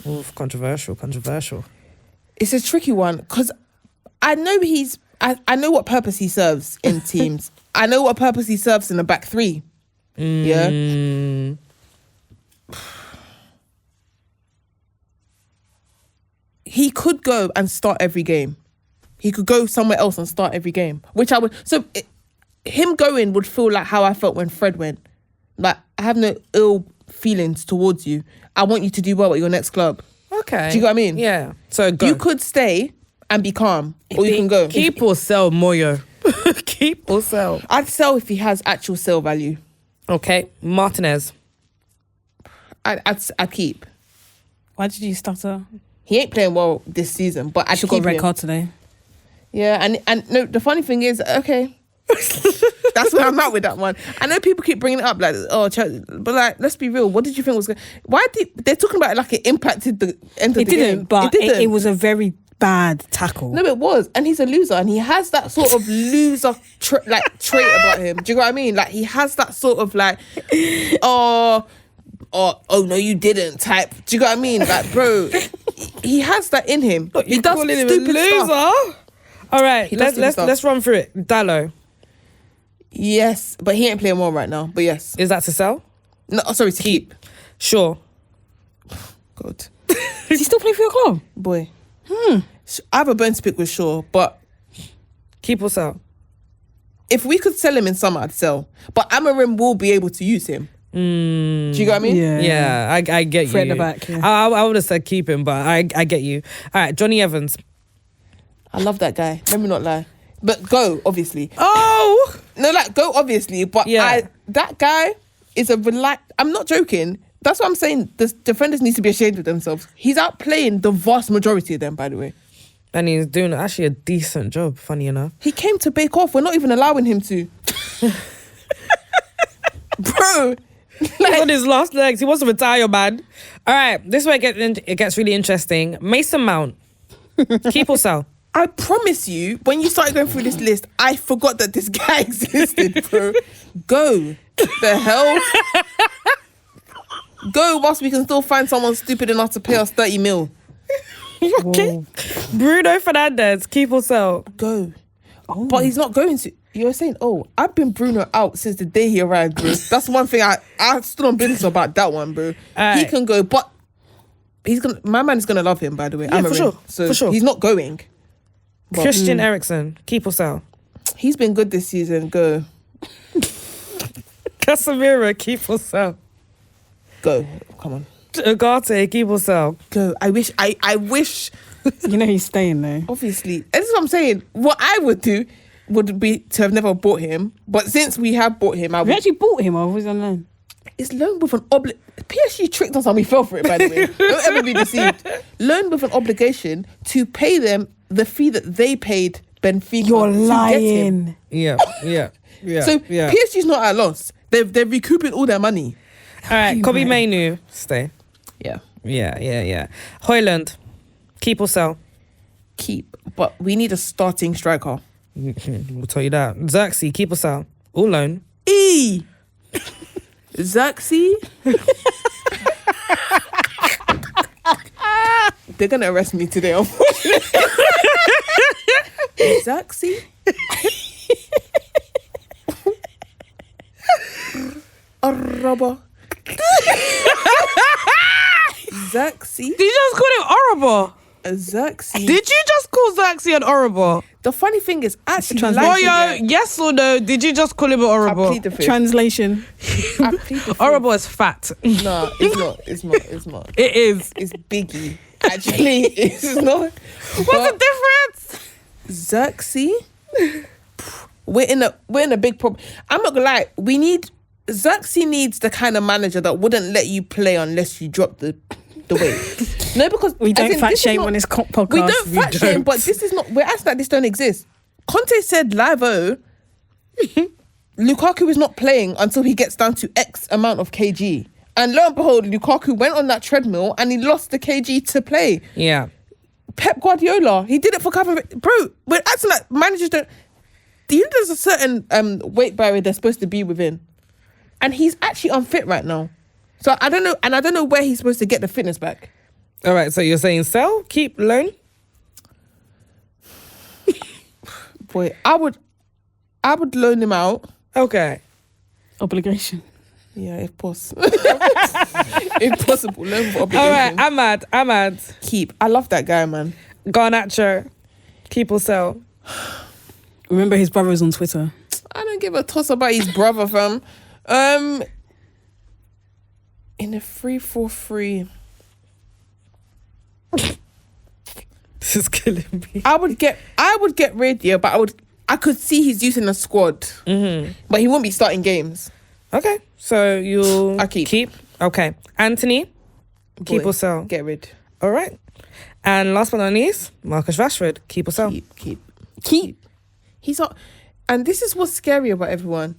Oof, controversial. It's a tricky one because I know I know what purpose he serves in teams. I know what purpose he serves in the back three. Yeah. He could go and start every game. He could go somewhere else and start every game, which I would. So him going would feel like how I felt when Fred went. Like, I have no ill feelings towards you. I want you to do well at your next club. Okay. Do you get what I mean? Yeah. So go. You could stay and be calm, or you can go. Keep or sell, Moyo. Keep or sell. I'd sell if he has actual sale value. Okay. Martinez. I'd keep. Why did you stutter? He ain't playing well this season, but I'd She keep got a red him. card today. Yeah, and no, the funny thing is, okay, that's where I'm at with that one. I know people keep bringing it up, like, but like, let's be real. What did you think was going? They're talking about it like it impacted the end of the game? But it was a very bad tackle. No, it was, and he's a loser, and he has that sort of loser trait about him. Do you know what I mean? Like, he has that sort of like, oh no, you didn't type. Do you know what I mean? Like, bro, he has that in him. He does stupid stuff. All right, let's run through it. Dallo. Yes, but he ain't playing well right now. But yes, Is that to sell? no, sorry, to keep. Sure. God, Does he still play for your club? boy. I have a bone to pick with Shaw, but Keep or sell? if we could sell him in summer, I'd sell. But Amorim will be able to use him. Do you get what I mean? Yeah, I get you. Fred the back, yeah. I would have said keep him, but I get you. All right, Johnny Evans. I love that guy. Let me not lie. But go, obviously. Oh! No, like, go, obviously. But Yeah. that guy is I'm not joking. That's what I'm saying. The defenders need to be ashamed of themselves. He's outplaying the vast majority of them, by the way. And he's doing actually a decent job, funny enough. He came to bake off. We're not even allowing him to. Bro. He's on his last legs. He wants to retire, man. All right, this is where it gets really interesting. Mason Mount. Keep or sell? I promise you, when you started going through this list, I forgot that this guy existed, bro. Go. The hell? Go whilst we can still find someone stupid enough to pay us 30 mil. Okay. Bruno Fernandes. Keep or sell? Go. But he's not going to. You're saying, I've been Bruno out since the day he arrived, bro. That's one thing I stood on business about that one, bro. He can go, but my man is gonna love him, by the way. Yeah, for sure. So For sure. he's not going. But, Christian Eriksen. Keep or sell? he's been good this season. Go. Casemiro. Keep or sell? Go. Come on. Ugarte. Keep or sell? Go. I wish You know he's staying there. obviously. This is what I'm saying. What I would do would be to have never bought him. But since we have bought him, We actually bought him, or was he on loan? it's loan with an PSG tricked us and we fell for it, by the way. Don't ever be deceived. Loan with an obligation to pay them the fee that they paid Benfica. You're to get him. lying. Yeah. So yeah. PSG's not at a loss. They're recouping all their money. All right, Kobe Mainu. Stay. Yeah. Yeah. Hoyland. Keep or sell? Keep. But we need a starting striker. We'll tell you that. Xerxes. Keep or sell? All loan. Xerxes. They're going to arrest me today, unfortunately. Xerxes. A rubber. Xerxes. Did you just call him horrible? Xerxes. Did you just call Xerxes an horrible? The funny thing is, actually, Moyo, yes or no? Did you just call him an I horrible? plead the fifth. Translation. I plead the fifth. Horrible is fat. No, it's not. It is. It's Biggie. Actually, it's not. What's the difference? Xerxes? We're in a big problem. I'm not gonna lie. Xerxes needs the kind of manager that wouldn't let you play unless you drop the weight. No, because We as don't in, fat this is shame not- on this podcast. We don't fat shame, but this is not. We're acting like this don't exist. Conte said live Lukaku is not playing until he gets down to X amount of kg. And lo and behold, Lukaku went on that treadmill and he lost the kg to play. Yeah. Pep Guardiola, he did it for Calvin. Bro, we're acting like managers don't. Do you know there's a certain weight barrier they're supposed to be within? And he's actually unfit right now. So I don't know, and I don't know where he's supposed to get the fitness back. All right, so you're saying sell, keep, loan? Boy, I would loan him out. Okay. Obligation. Yeah, if possible. If possible, loan for obligation. All right, Ahmad. Keep. I love that guy, man. Garnacho. Keep or sell. Remember his brother was on Twitter. I don't give a toss about his brother, fam. In a 3-4-3, This is killing me. I would get Radio, but I could see he's using a squad, but he won't be starting games. Okay, so you'll I keep. Okay, Anthony. Keep Boy, or sell. Get rid. All right. And last but not least, Marcus Rashford. Keep or sell. Keep. He's not, and this is what's scary about everyone.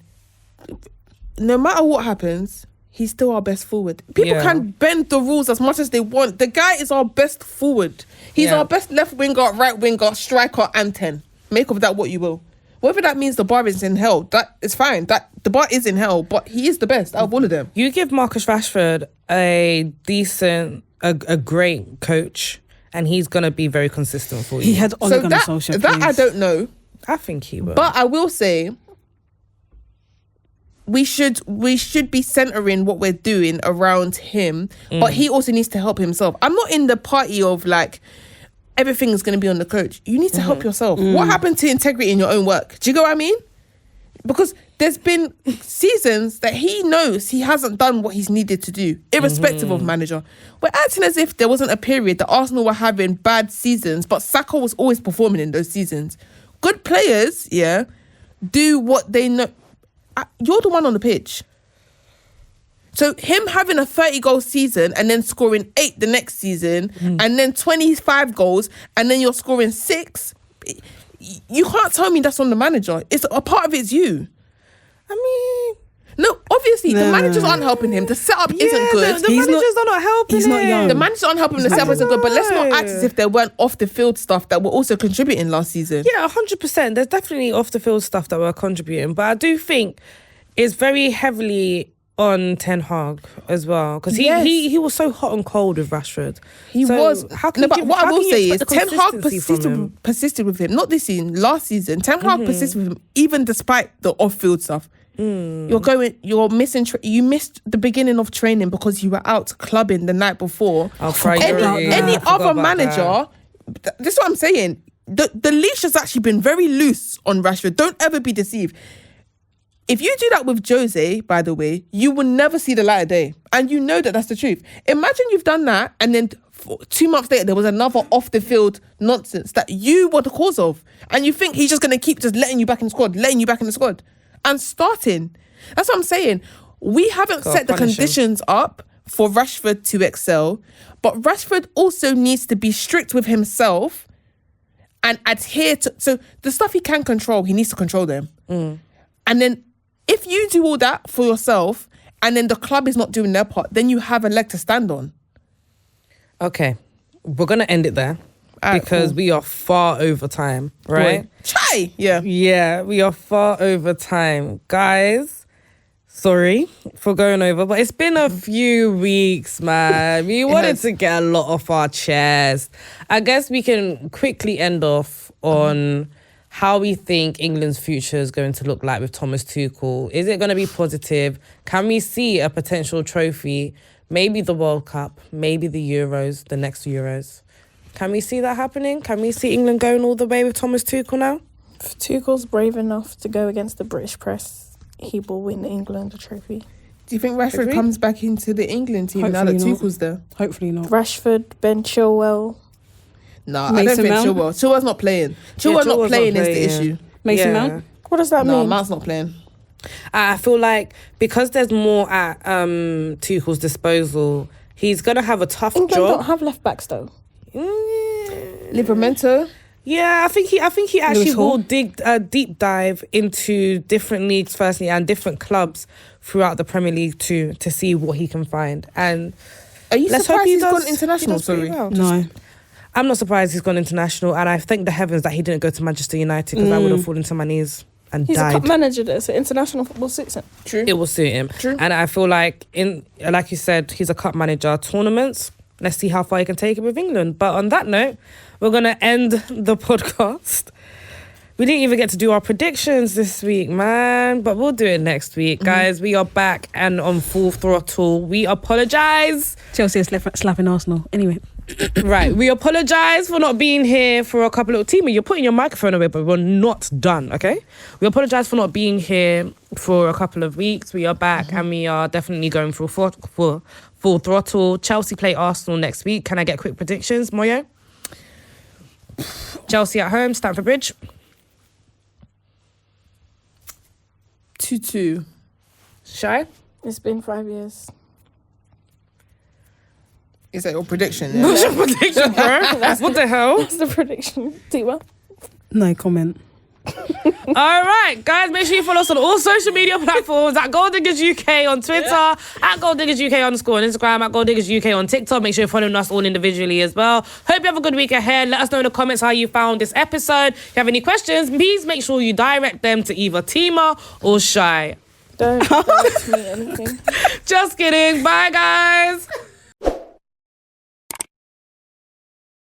No matter what happens, he's still our best forward. People Yeah. can bend the rules as much as they want. The guy is our best forward. He's Yeah. our best left winger, right winger, striker, and 10. Make of that what you will. Whether that means the bar is in hell, that is fine. That the bar is in hell, but he is the best out of all of them. You give Marcus Rashford a decent, a great coach, and he's going to be very consistent for you. He had Ole So Gunnar that Solskjaer. I please. don't know. I think he will. But I will say, we should be centering what we're doing around him. But he also needs to help himself. I'm not in the party of like everything is going to be on the coach. You need to help yourself. What happened to integrity in your own work? Do you get what I mean? Because there's been seasons that he knows he hasn't done what he's needed to do, irrespective of manager. We're acting as if there wasn't a period that Arsenal were having bad seasons, but Saka was always performing in those seasons. Good players, yeah, do what they know. You're the one on the pitch. So him having a 30-goal season and then scoring 8 the next season and then 25 goals and then you're scoring 6, you can't tell me that's on the manager. It's a part of it's you. I mean, No, obviously the No. managers aren't helping him. The setup isn't good. The He's managers not- are not helping he's not him. young. The managers aren't helping him. The setup isn't good. But let's not act as if there weren't off the field stuff that were also contributing last season. Yeah, 100%. There's definitely off the field stuff that we're contributing, but I do think it's very heavily on Ten Hag as well, because Yes. he was so hot and cold with Rashford. He So was. How can No, you but give- what how I will can you say is, expect the Ten Hag consistency from him? persisted with him. Not this season, last season. Ten Hag persisted with him, even despite the off-field stuff. You're missing. You missed the beginning of training because you were out clubbing the night before. Oh, priority. Any I forgot other about manager, this is what I'm saying. The leash has actually been very loose on Rashford. Don't ever be deceived. If you do that with Jose, by the way, you will never see the light of day. And you know that that's the truth. Imagine you've done that and then 2 months later, there was another off-the-field nonsense that you were the cause of. And you think he's just going to keep just letting you back in the squad, and starting. That's what I'm saying. We haven't Gotta set the punish him. conditions up for Rashford to excel, but Rashford also needs to be strict with himself and adhere to... So the stuff he can control, he needs to control them. And then if you do all that for yourself and then the club is not doing their part, then you have a leg to stand on. Okay, we're gonna end it there Alright, because cool. we are far over time, right? Boy. Chai! Yeah. Yeah, we are far over time, guys. Sorry for going over, but it's been a few weeks, man. We wanted has. to get a lot off our chest. I guess we can quickly end off on how we think England's future is going to look like with Thomas Tuchel. Is it going to be positive? Can we see a potential trophy? Maybe the World Cup, maybe the Euros, the next Euros. Can we see that happening? Can we see England going all the way with Thomas Tuchel now? If Tuchel's brave enough to go against the British press, he will win England a trophy. Do you think Rashford Agreed. comes back into the England team now that Hopefully not. Tuchel's there? Hopefully not. Rashford, Ben Chilwell. No, I don't Mason think Mount? Chilwell's not playing. Chilwell's not Chilwell's playing not is the playing. issue. Mason Yeah. Mount? What does that No, mean? Mount's not playing. I feel like because there's more at Tuchel's disposal, he's gonna have a tough England job. don't have left backs though. Livramento. Yeah, I think he actually Lewis Hall? will dig a deep dive into different leagues firstly and different clubs throughout the Premier League too to see what he can find. And Are you let's hope surprised he he's does, gone international? he does pretty Sorry. well. No. I'm not surprised he's gone international, and I thank the heavens that he didn't go to Manchester United because I would have fallen to my knees and He's a died. cup manager there, so international football suits him. True. It will suit him. True. And I feel like like you said, he's a cup manager. Tournaments, let's see how far he can take it with England. But on that note, we're gonna end the podcast. We didn't even get to do our predictions this week, man. But we'll do it next week, guys. We are back and on full throttle. We apologise. Chelsea is slapping Arsenal. Anyway. Right, we apologise for not being here for a couple of... Tima, you're putting your microphone away, but we're not done, okay? We apologise for not being here for a couple of weeks. We are back and we are definitely going for full throttle. Chelsea play Arsenal next week. Can I get quick predictions, Moyo? Chelsea at home, Stamford Bridge. 2-2. Shy? It's been 5 years. Is that your prediction? Yeah? What's your prediction, bro? What the hell? What's the prediction, Tima? No comment. All right, guys, make sure you follow us on all social media platforms at Gold Diggers UK on Twitter, at Gold Diggers UK _ on Instagram, at Gold Diggers UK on TikTok. Make sure you're following us all individually as well. Hope you have a good week ahead. Let us know in the comments how you found this episode. If you have any questions, please make sure you direct them to either Tima or Shy. Don't direct me anything. Just kidding. Bye, guys.